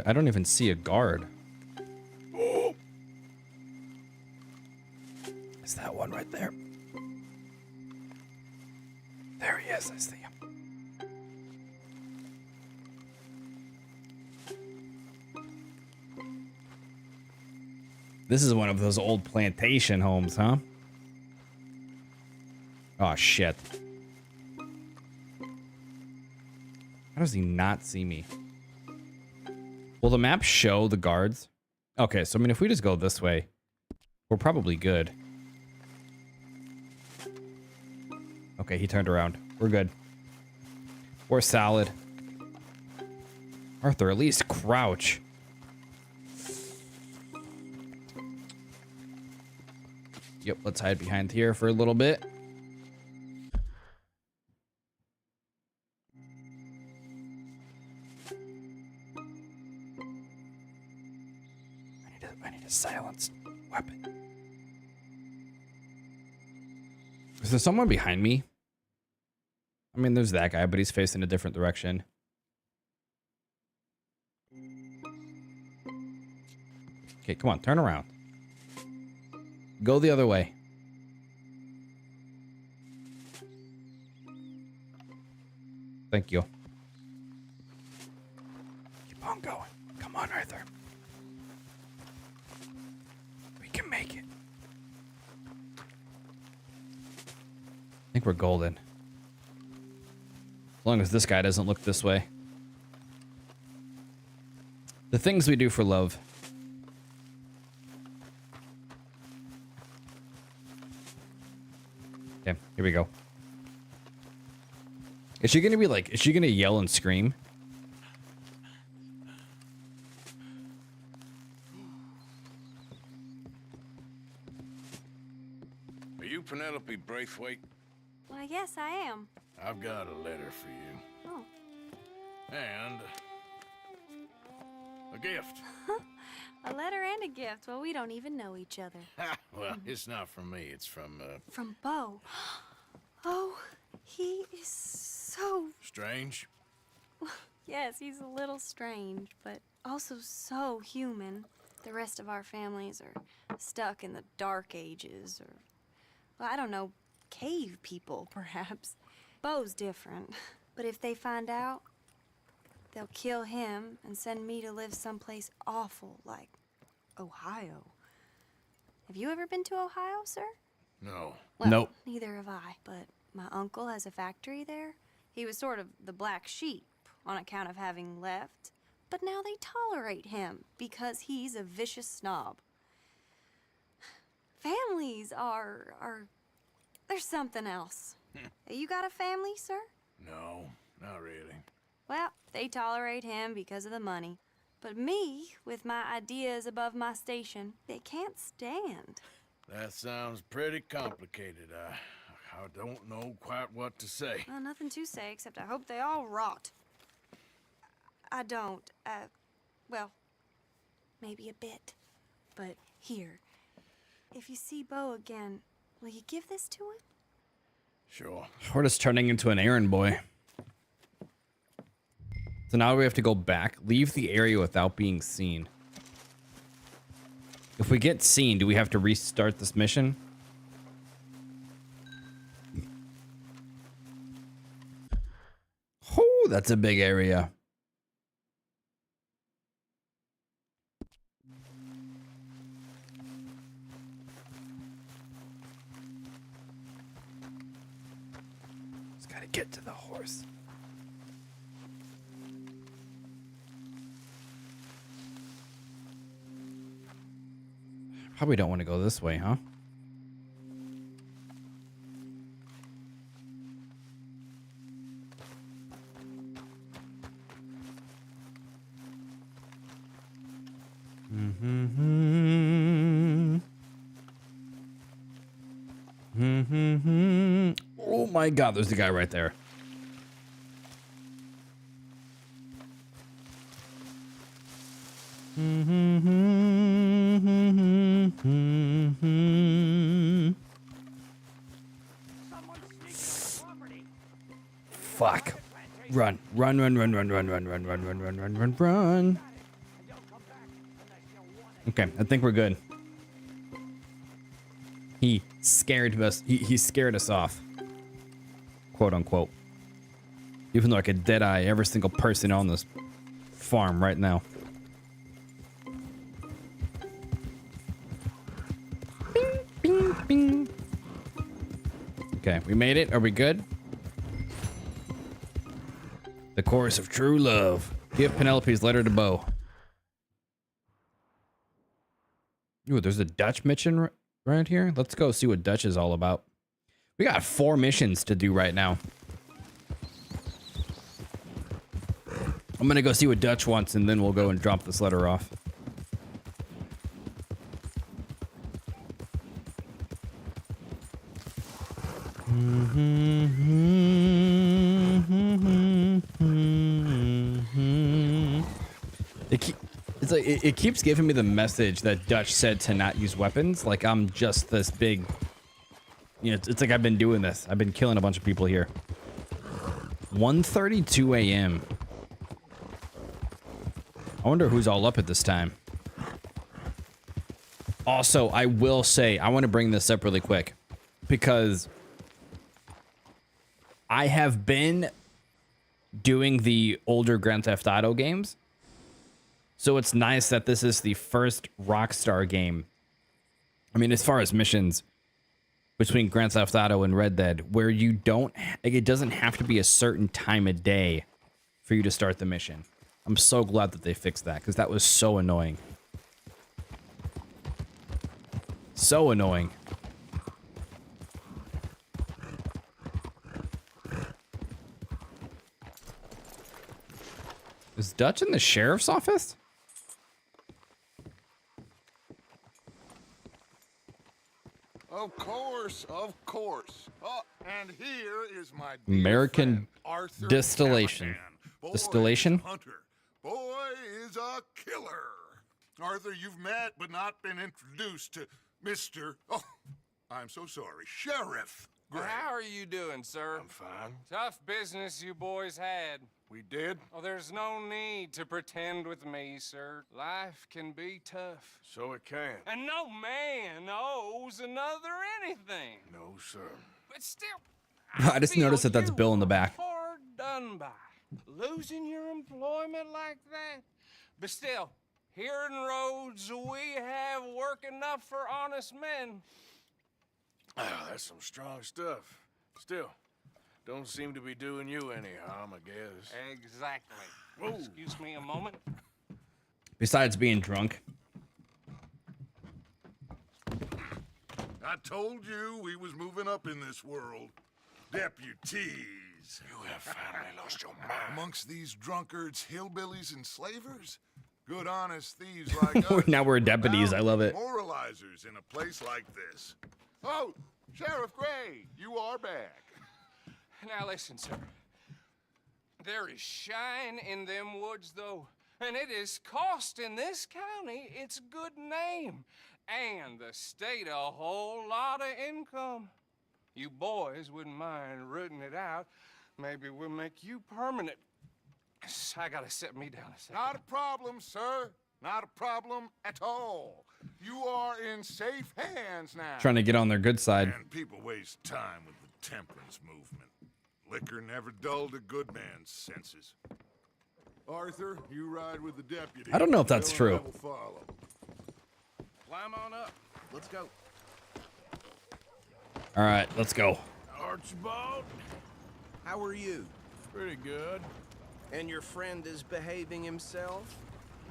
A: I don't even see a guard. Is that one right there? There he is, I see him. This is one of those old plantation homes, huh? Oh, shit. How does he not see me? Will the map show the guards? Okay, so I mean, if we just go this way, we're probably good. Okay, he turned around. We're good. We're solid. Arthur, at least crouch. Yep, let's hide behind here for a little bit. I need a silenced weapon. Is there someone behind me? I mean, there's that guy, but he's facing a different direction. Okay, come on, turn around. Go the other way. Thank you. Keep on going. Come on, Arthur. We can make it. I think we're golden. As long as this guy doesn't look this way. The things we do for love. Okay, here we go. Is she gonna be like, is she gonna yell and scream?
B: Are you Penelope Braithwaite?
M: Why, yes, I am.
B: I've got a letter for you.
M: Oh.
B: And a gift.
M: A letter and a gift. Well, we don't even know each other.
B: Well, it's not from me. It's from,
M: From Bo. Oh, he is so...
B: Strange?
M: Yes, he's a little strange, but also so human. The rest of our families are stuck in the dark ages, or... Well, I don't know, cave people, perhaps. Bo's different. But if they find out, they'll kill him and send me to live someplace awful like Ohio. Have you ever been to Ohio, sir?
B: No.
M: Well,
A: nope.
M: Neither have I, but my uncle has a factory there. He was sort of the black sheep on account of having left, but now they tolerate him because he's a vicious snob. Families are there's something else. You got a family, sir?
B: No, not really.
M: Well, they tolerate him because of the money. But me, with my ideas above my station, they can't stand.
B: That sounds pretty complicated. I don't know quite what to say.
M: Well, nothing to say, except I hope they all rot. I don't, well, maybe a bit. But here, if you see Bo again, will you give this to him?
B: Sure.
A: We're just turning into an errand boy. So now we have to go back, leave the area without being seen. If we get seen, do we have to restart this mission? Oh, that's a big area. Just gotta get to the horse. Probably don't want to go this way, huh? Oh my God, there's the guy right there. Fuck. Run. Run, run, run, run, run, run, run, run, run, run, run, run, run. Okay, I think we're good. He scared us. He scared us off. Quote unquote. Even though I could dead eye every single person on this farm right now. Okay, we made it. Are we good? The chorus of true love. Give Penelope's letter to Bo. Ooh, there's a Dutch mission right here. Let's go see what Dutch is all about. We got 4 missions to do right now. I'm gonna go see what Dutch wants, and then we'll go and drop this letter off. It keeps giving me the message that Dutch said to not use weapons. Like I'm just this big, you know, it's like I've been doing this. I've been killing a bunch of people here. 1:32 a.m. I wonder who's all up at this time. Also, I will say, I want to bring this up really quick because I have been doing the older Grand Theft Auto games. So it's nice that this is the first Rockstar game. I mean, as far as missions between Grand Theft Auto and Red Dead, where you don't, like, it doesn't have to be a certain time of day for you to start the mission. I'm so glad that they fixed that because that was so annoying. So annoying. Is Dutch in the sheriff's office?
F: Of course, of course. Oh, and here is my
A: American
F: friend, Arthur
A: distillation.
F: Boy
A: Distillation?
F: is a hunter. Boy is a killer. Arthur, you've met but not been introduced to Mr. Oh, I'm so sorry, Sheriff Gray.
K: How are you doing, sir?
B: I'm fine.
K: Tough business you boys had.
B: We did?
K: Oh, there's no need to pretend with me, sir. Life can be tough.
B: So it can.
K: And no man owes another anything.
B: No, sir.
K: But still,
A: I just noticed that that's
K: you
A: Bill in the back.
K: were hard done by. Losing your employment like that. But still, here in Rhodes, we have work enough for honest men.
B: Oh, that's some strong stuff. Still, don't seem to be doing you any harm, I guess.
K: Exactly.
B: Whoa.
K: Excuse me a moment.
A: Besides being drunk.
F: I told you we was moving up in this world. Deputies.
B: You have finally lost your mind.
F: Amongst these drunkards, hillbillies, and slavers? Good honest thieves like us.
A: Now we're deputies. I love it.
F: Moralizers in a place like this. Oh, Sheriff Gray, you are back.
K: Now listen, sir. There is shine in them woods, though, and it is costing this county its good name and the state a whole lot of income. You boys wouldn't mind rooting it out. Maybe we'll make you permanent. I gotta sit me down a second.
F: Not a problem, sir. Not a problem at all. You are in safe hands now.
A: Trying to get on their good side.
F: And people waste time with the temperance movement. Liquor never dulled a good man's senses. Arthur, you ride with the deputy.
A: I don't know if that's
F: Bill and
A: true.
F: I will follow.
C: Climb on up. Let's go.
A: All right, let's go.
B: Archibald?
C: How are you?
B: Pretty good.
C: And your friend is behaving himself?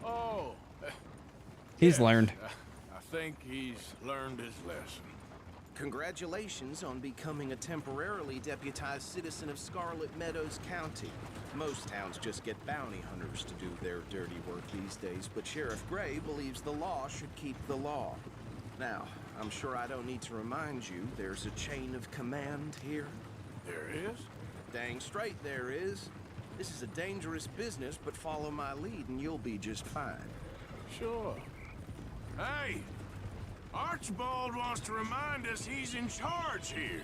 B: Oh.
A: He's
B: yes,
A: learned.
B: I think he's learned his lesson.
C: Congratulations on becoming a temporarily deputized citizen of Scarlet Meadows County. Most towns just get bounty hunters to do their dirty work these days, but Sheriff Gray believes the law should keep the law. Now, I'm sure I don't need to remind you there's a chain of command here.
B: There is?
C: Dang straight there is. This is a dangerous business, but follow my lead and you'll be just fine.
B: Sure. Hey! Archibald wants to remind us he's in charge here.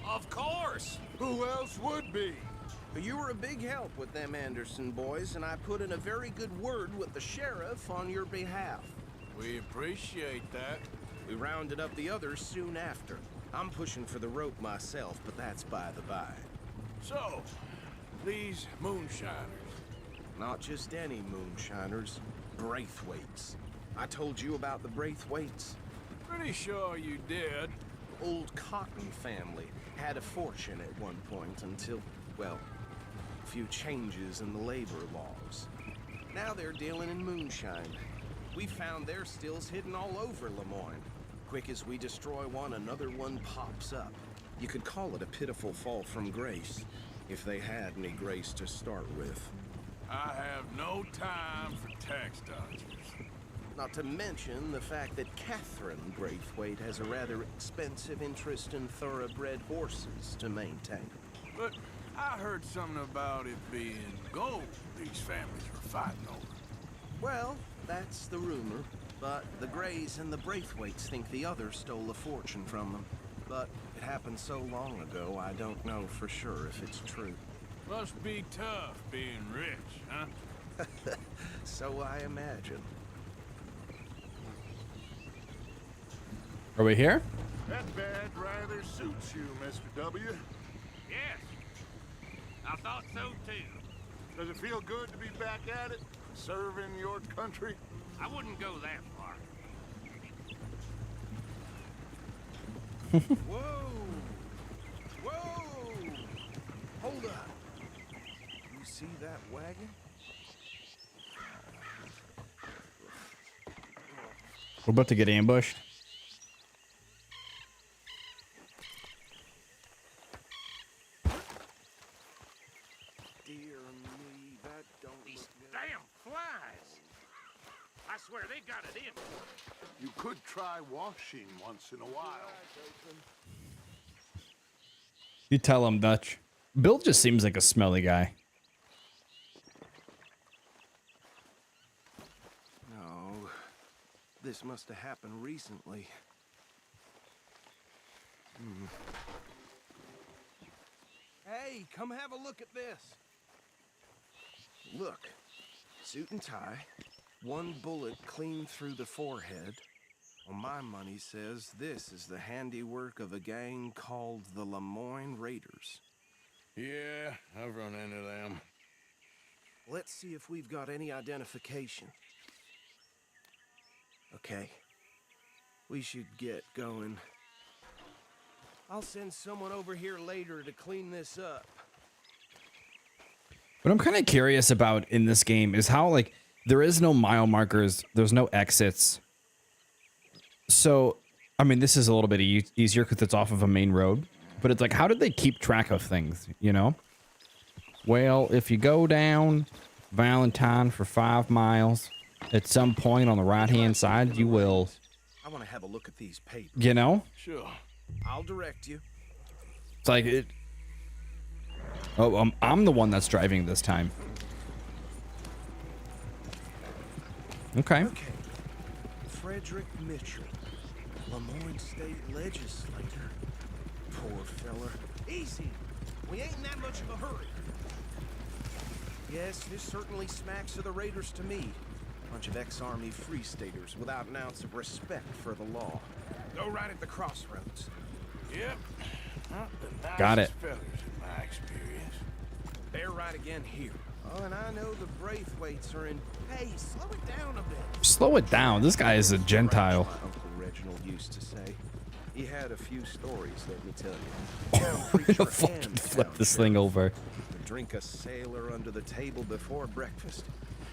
C: Of course!
F: Who else would be?
C: You were a big help with them Anderson boys, and I put in a very good word with the sheriff on your behalf.
B: We appreciate that.
C: We rounded up the others soon after. I'm pushing for the rope myself, but that's by the by.
B: So, these moonshiners.
C: Not just any moonshiners, Braithwaites. I told you about the Braithwaites.
B: Pretty sure you did.
C: old Cotton family had a fortune at one point until, well, a few changes in the labor laws. Now they're dealing in moonshine. We found their stills hidden all over Lemoyne. Quick as we destroy one, another one pops up. You could call it a pitiful fall from grace, if they had any grace to start with.
B: I have no time for tax dodgers.
C: Not to mention the fact that Catherine Braithwaite has a rather expensive interest in thoroughbred horses to maintain.
B: But I heard something about it being gold these families were fighting over.
C: Well, that's the rumor, but the Greys and the Braithwaites think the other stole a fortune from them. But it happened so long ago, I don't know for sure if it's true.
B: Must be tough being rich, huh?
C: So I imagine.
A: Are we here?
F: That badge rather suits you, Mr. W.
I: Yes. I thought so too.
F: Does it feel good to be back at it? Serving your country?
I: I wouldn't go that far.
C: Whoa! Whoa! Hold up. You see that wagon?
A: We're about to get ambushed.
C: Dear me, that don't
I: These
C: look good.
I: damn flies. I swear they got it in.
F: You could try washing once in a while.
A: You tell him, Dutch. Bill just seems like a smelly guy.
C: No, this must have happened recently. Hey, come have a look at this. Look, suit and tie, one bullet clean through the forehead. Well, my money says this is the handiwork of a gang called the Lemoyne Raiders.
B: Yeah, I've run into them.
C: Let's see if we've got any identification. Okay. We should get going. I'll send someone over here later to clean this up.
A: What I'm kind of curious about in this game is how, like, there is no mile markers. There's no exits. So, I mean, this is a little bit easier because it's off of a main road. But it's like, how did they keep track of things, you know? Well, if you go down Valentine for 5 miles, at some point on the right-hand side, you will...
C: I want to have a look at these papers.
A: You know?
B: Sure.
C: I'll direct you.
A: It's like it... Oh, I'm the one that's driving this time. Okay.
C: Okay. Frederick Mitchell, Lemoyne State Legislator. Poor feller. Easy. We ain't in that much of a hurry. Yes, this certainly smacks of the Raiders to me. Bunch of ex-Army free staters without an ounce of respect for the law. Go right at the crossroads.
B: Yep. Not the
A: Got
B: nicest
A: it.
B: fellas in my experience.
C: They're right again here. Oh, and I know the Braithwaites are in... Hey, slow it down a bit.
A: Slow it down. This guy is a Gentile.
C: My Uncle Reginald used to say. He had a few stories, let me tell you.
A: Fucking flip this thing over.
C: Drink a sailor under the table before breakfast.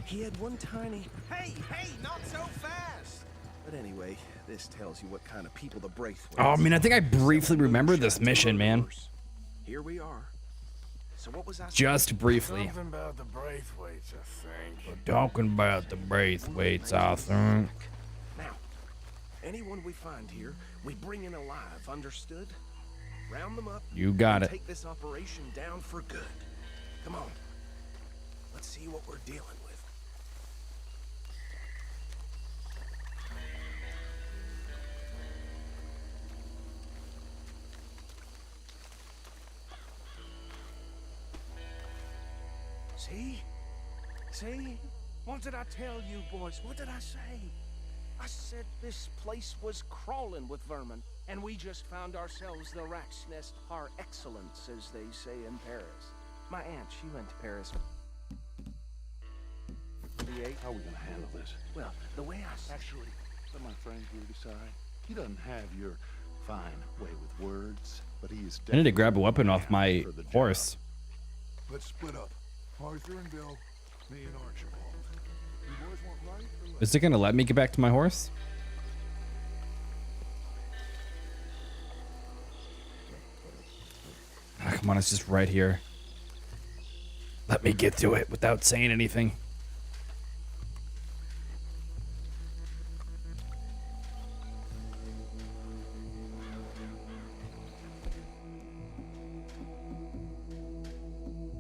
C: He had one tiny... Hey, not so fast! But anyway, this tells you what kind of people the Braithwaites...
A: Oh, I mean, I think I briefly remember this mission, man.
C: Here we are. So what was I saying?
A: Just briefly.
B: Something about the Braithwaites, I think.
A: Talking about the Braithwaites, I think.
C: Now, anyone we find here, we bring in alive, understood? Round them up.
A: You got
C: and
A: it.
C: Take this operation down for good. Come on. Let's see what we're dealing with. See? See? What did I tell you, boys? What did I say? I said this place was crawling with vermin, and we just found ourselves the rat's nest par excellence, as they say in Paris. My aunt, she went to Paris.
F: How are we gonna handle this?
C: Well, the way I...
F: Actually, let my friend here decide. He doesn't have your
N: fine way with words, but he is
A: I need to grab a weapon off my horse.
F: Let's split up. Arthur and Bill, me and Archibald. You boys want right or left?
A: Is it gonna let me get back to my horse? Ah, come on, it's just right here. Let me get to it without saying anything.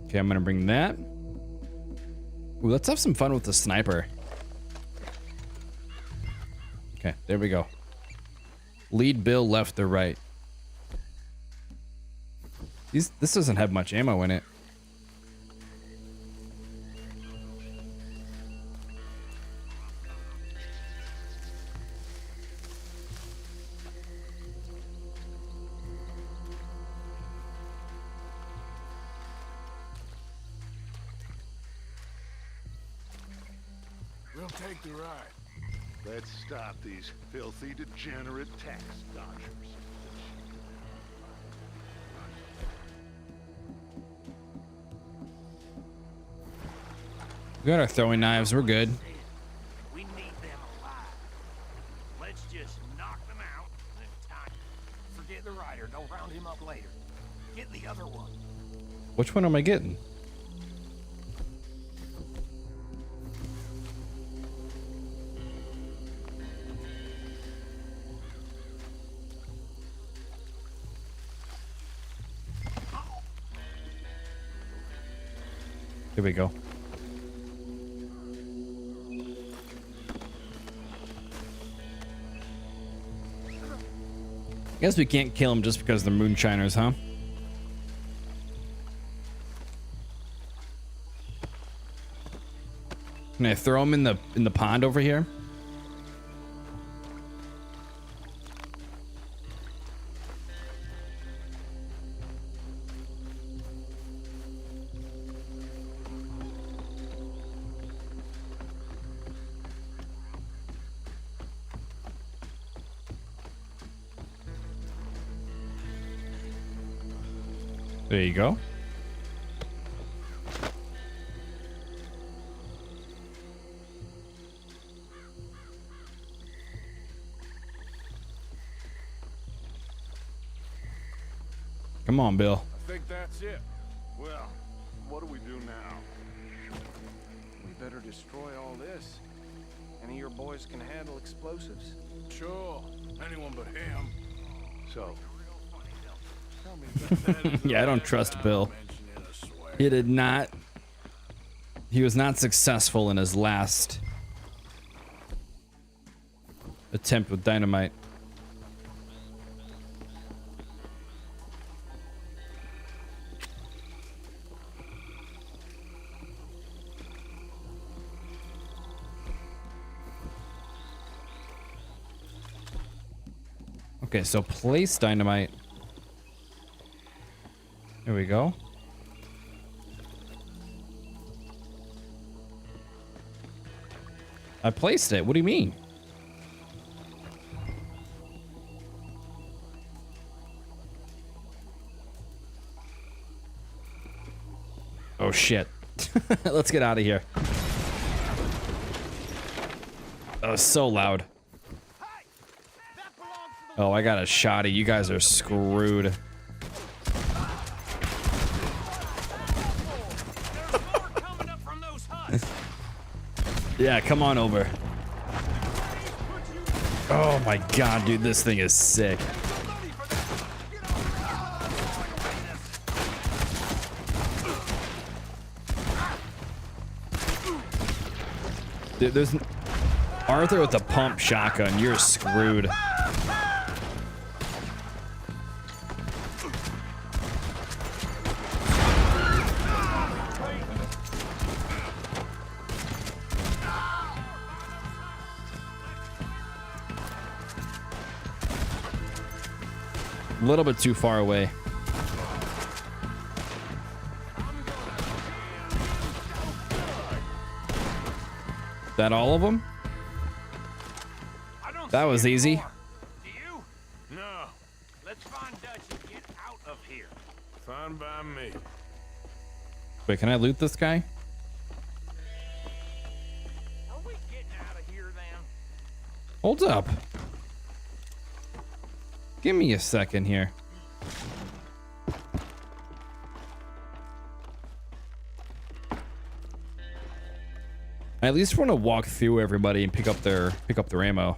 A: Okay, I'm gonna bring that. Ooh, let's have some fun with the sniper. Okay, there we go. Lead Bill left or right. This doesn't have much ammo in it.
F: We'll take the ride.
N: Let's stop these filthy, degenerate tax dodgers.
A: We got our throwing knives, we're good.
H: We need them alive. Let's just knock them out in time. Forget the rider. Don't round him up later. Get the other one.
A: Which one am I getting? Here we go. Guess we can't kill them just because they're moonshiners, huh? Can I throw them in the pond over here? There you go. Come on, Bill.
B: I think that's it.
F: Well, what do we do now?
C: We better destroy all this. Any of your boys can handle explosives?
B: Sure. Anyone but him.
F: So,
A: Yeah, I don't trust Bill. He did not. He was not successful in his last attempt with dynamite. Okay, so place dynamite. There we go. I placed it. What do you mean? Oh shit. Let's get out of here. That was so loud. Oh, I got a shotty. You guys are screwed. Yeah, come on over. Oh my god, dude, this thing is sick. Dude, there's Arthur with a pump shotgun. You're screwed. A little bit too far away. That all of them?
F: I don't
A: That was easy.
F: Do you? No.
I: Let's find Dutch and get out of here.
B: Fine by me.
A: Wait, can I loot this guy?
I: Are we getting out of here then?
A: Hold up. Give me a second here. I at least want to walk through everybody and pick up their ammo.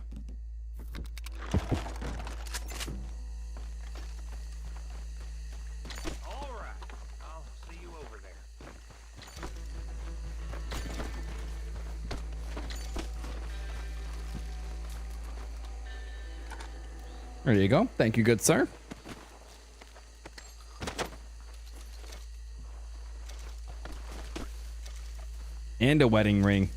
I: All right. I'll see you over there.
A: There you go. Thank you, good sir. And a wedding ring.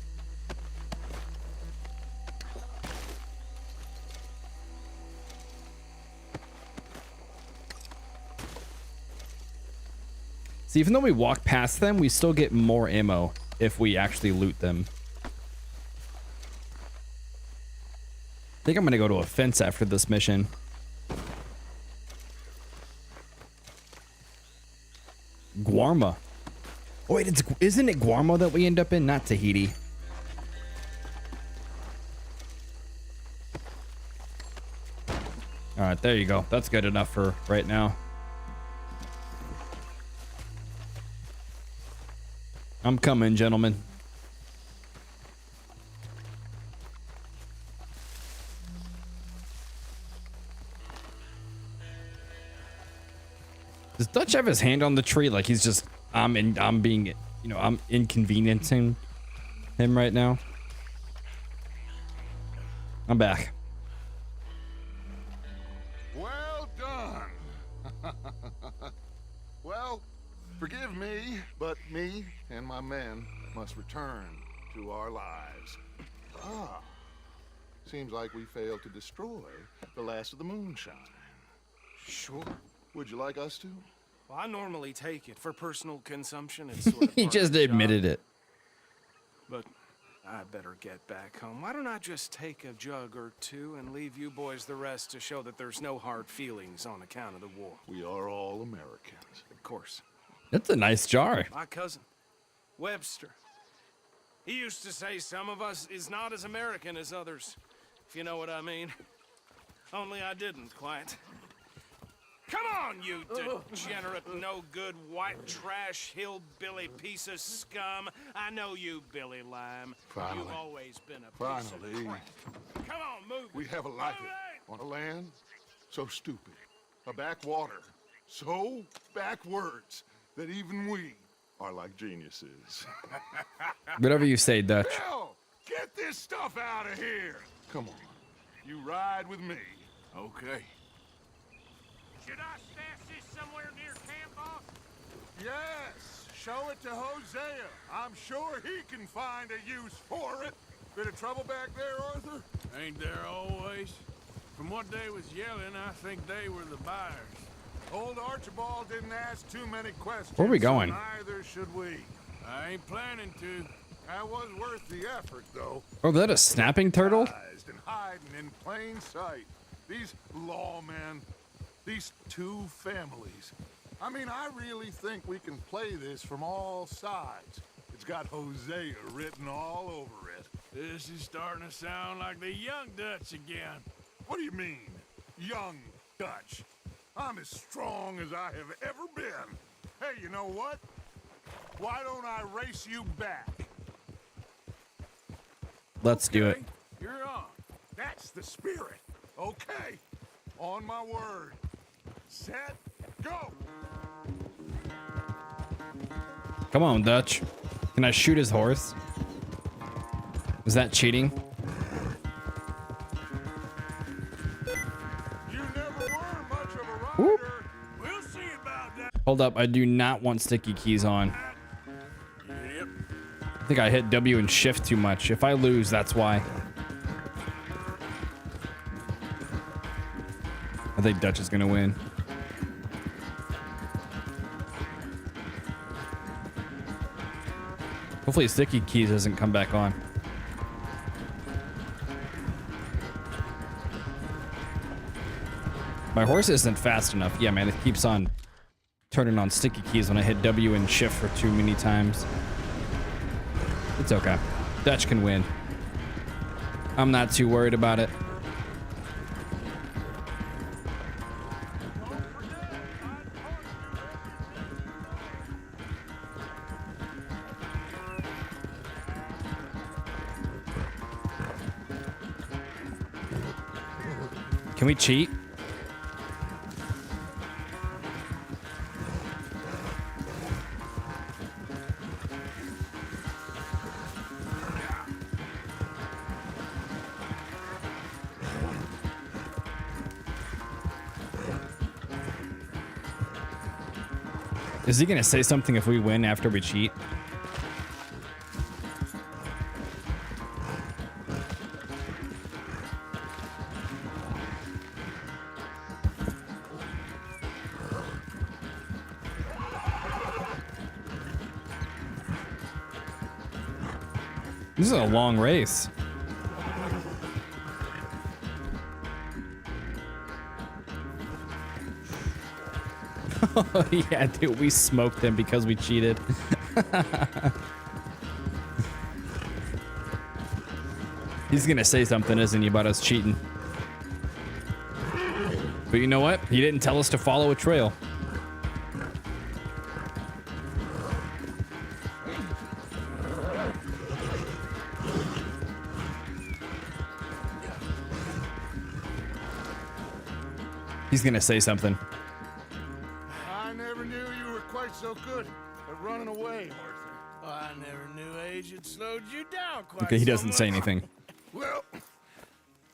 A: See, even though we walk past them, we still get more ammo if we actually loot them. I think I'm gonna go to a fence after this mission. Guarma. Oh wait, isn't it Guarma that we end up in, not Tahiti? All right, there you go. That's good enough for right now. I'm coming, gentlemen. Does Dutch have his hand on the tree like he's just I'm being, you know, I'm inconveniencing him right now? I'm back.
F: Well done. Well, forgive me, but me and my men must return to our lives. Ah, seems like we failed to destroy the last of the moonshine.
C: Sure.
F: Would you like us to?
C: Well, I normally take it for personal consumption. It's sort of
A: He
C: part
A: just
C: of the
A: admitted
C: job.
A: it.
C: But I better get back home. Why don't I just take a jug or two and leave you boys the rest to show that there's no hard feelings on account of the war?
F: We are all Americans.
C: Of course.
A: That's a nice jar.
C: My cousin, Webster. He used to say some of us is not as American as others, if you know what I mean. Only I didn't quite. Come on, you degenerate, no-good, white trash, hillbilly piece of scum. I know you, Billy Lime.
F: Finally.
C: You've always been a piece of
F: Finally.
C: crap. Come on, move it.
F: We have a life on a land so stupid, a backwater so backwards that even we are like geniuses.
A: Whatever you say, Dutch.
F: Hell, get this stuff out of here. Come on, you ride with me.
B: Okay.
I: Should I stash this somewhere near camp, boss?
F: Yes, show it to Hosea. I'm sure he can find a use for it. Bit of trouble back there, Arthur?
B: Ain't there always? From what they was yelling, I think they were the buyers.
F: Old Archibald didn't ask too many questions.
A: Where are we going?
F: So neither should we.
B: I ain't planning to.
F: That was worth the effort, though.
A: Oh, is that a snapping turtle?
F: And hiding in plain sight. These lawmen, these two families. I mean, I really think we can play this from all sides. It's got Hosea written all over it.
B: This is starting to sound like the young Dutch again.
F: What do you mean, young Dutch? I'm as strong as I have ever been. Hey, you know what? Why don't I race you back?
A: Let's do it.
F: You're on. That's the spirit. Okay. On my word. Set, go.
A: Come on, Dutch. Can I shoot his horse? Is that cheating?
F: You never were much of a
A: Whoop.
F: rider. We'll see about that.
A: Hold up, I do not want sticky keys on.
B: Yep.
A: I think I hit W and shift too much. If I lose, that's why. I think Dutch is gonna win. Hopefully sticky keys doesn't come back on. My horse isn't fast enough. Yeah, man, it keeps on turning on sticky keys when I hit W and shift for too many times. It's okay. Dutch can win. I'm not too worried about it. Can we cheat? Is he gonna say something if we win after we cheat? This is a long race. Oh, yeah, dude, we smoked them because we cheated. He's gonna say something, isn't he, about us cheating? But you know what? He didn't tell us to follow a trail. He's gonna say something.
F: I never knew you were quite so good at running away, Arthur.
C: I never knew age had slowed you down quite
A: Okay, he
C: so
A: doesn't say
C: much.
A: anything.
F: Well,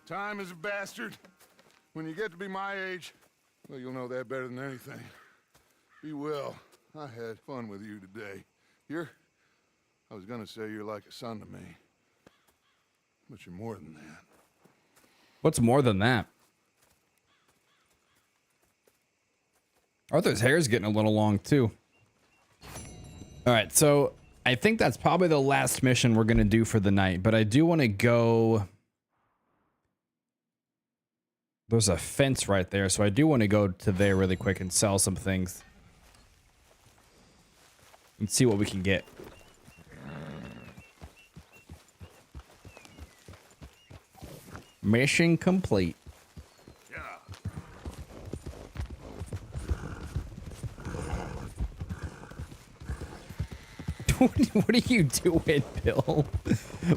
F: time is a bastard. When you get to be my age, well, you'll know that better than anything. Be well. I had fun with you today. I was gonna say you're like a son to me. But you're more than that.
A: What's more than that? Arthur's hair is getting a little long too. All right, so I think that's probably the last mission we're gonna do for the night, but I do want to go. There's a fence right there, so I do want to go to there really quick and sell some things. And see what we can get. Mission complete. What are you doing, Bill?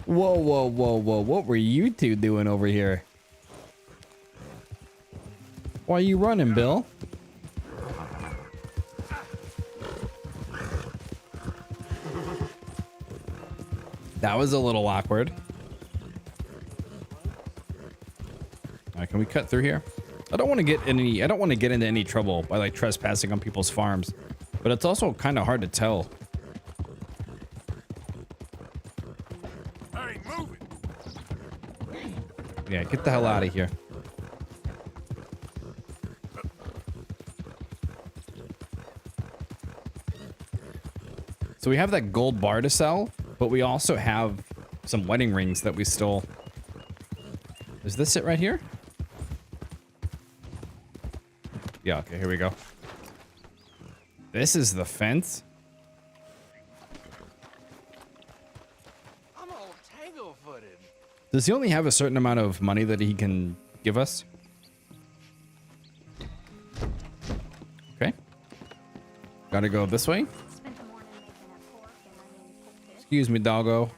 A: Whoa, whoa, whoa, whoa. What were you two doing over here? Why are you running, Bill? That was a little awkward. All right, can we cut through here? I don't want to get into any trouble by like trespassing on people's farms, but it's also kind of hard to tell.
F: Hey, move it!
A: Yeah, get the hell out of here. So we have that gold bar to sell, but we also have some wedding rings that we stole. Is this it right here? Yeah, okay, here we go. This is the fence.
C: I'm all tangle-footed.
A: Does he only have a certain amount of money that he can give us? Okay. Gotta go this way. Excuse me, doggo.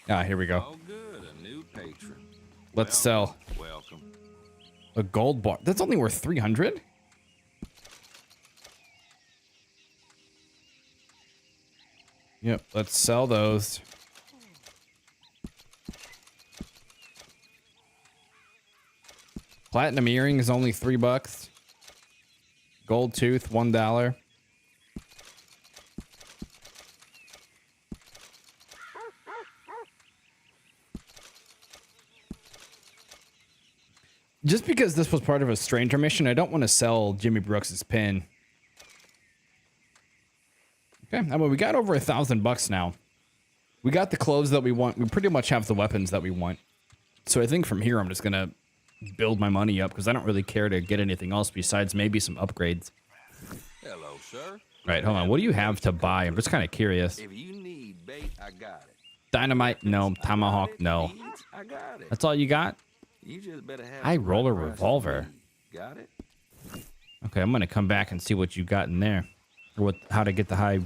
A: Ah, here we go.
O: Oh, good, a new patron.
A: Let's sell.
O: Welcome.
A: A gold bar. That's only worth 300? Yep, let's sell those. Platinum earring is only $3. Gold tooth, $1. Just because this was part of a stranger mission, I don't want to sell Jimmy Brooks's pin. Okay, I mean, we got over $1,000 now. We got the clothes that we want. We pretty much have the weapons that we want. So I think from here, I'm just going to build my money up because I don't really care to get anything else besides maybe some upgrades.
O: Hello, sir.
A: All right, hold on. What do you have to buy? I'm just kind of curious.
O: If you need bait, I got it.
A: Dynamite? No. Tomahawk? No.
O: I got it.
A: That's all you got?
O: You just better have
A: High
O: the right
A: roller
O: price
A: revolver.
O: for me. Got it?
A: Okay, I'm going to come back and see what you got in there. Or how to get the high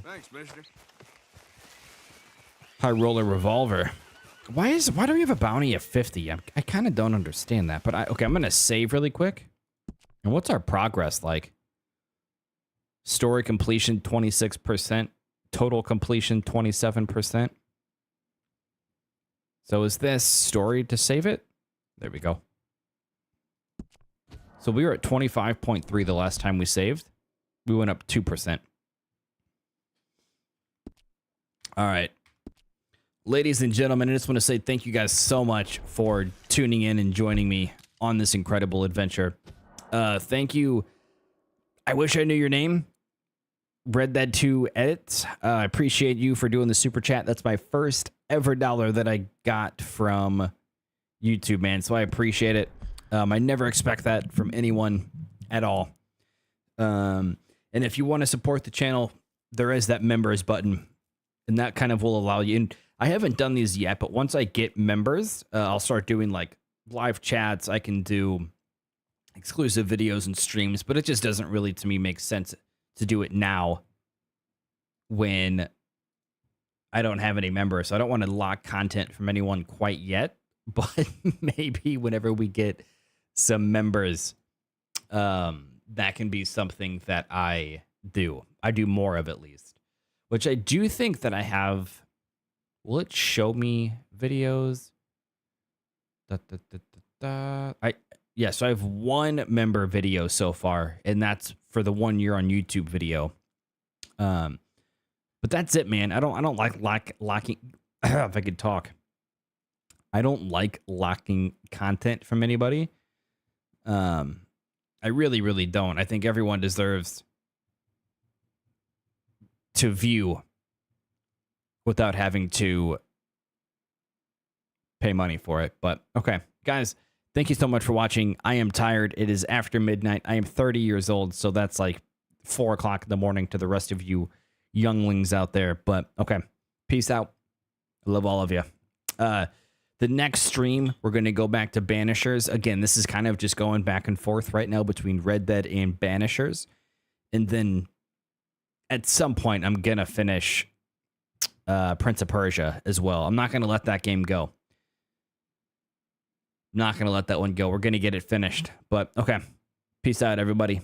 A: roller revolver. Why do we have a bounty of 50? I kind of don't understand that. But okay, I'm going to save really quick. And what's our progress like? Story completion 26%, total completion 27%. So is this story to save it? There we go. So we were at 25.3 the last time we saved. We went up 2%. All right. Ladies and gentlemen, I just want to say thank you guys so much for tuning in and joining me on this incredible adventure. Thank you. I wish I knew your name. Read that to edit. I appreciate you for doing the super chat. That's my first ever dollar that I got from YouTube, man. So I appreciate it. I never expect that from anyone at all. And if you want to support the channel, there is that members button, and that kind of will allow you. And I haven't done these yet, but once I get members, I'll start doing like live chats. I can do exclusive videos and streams, but it just doesn't really, to me, make sense to do it now when I don't have any members. So I don't want to lock content from anyone quite yet, but maybe whenever we get some members, that can be something that I do. I do more of, at least, which I do think that I have. Will it show me videos? Yeah, so I have one member video so far, and that's for the 1 year on YouTube video. But that's it, man. I don't like locking. If I could talk, I don't like locking content from anybody. I really, really don't. I think everyone deserves to view without having to pay money for it. But okay, guys, thank you so much for watching. I am tired. It is after midnight. I am 30 years old, so that's like 4 o'clock in the morning to the rest of you younglings out there. But okay, peace out. I love all of you. The next stream, we're going to go back to Banishers. Again, this is kind of just going back and forth right now between Red Dead and Banishers. And then at some point, I'm going to finish Prince of Persia as well. I'm not going to let that game go. Not going to let that one go. We're going to get it finished. But okay. Peace out, everybody.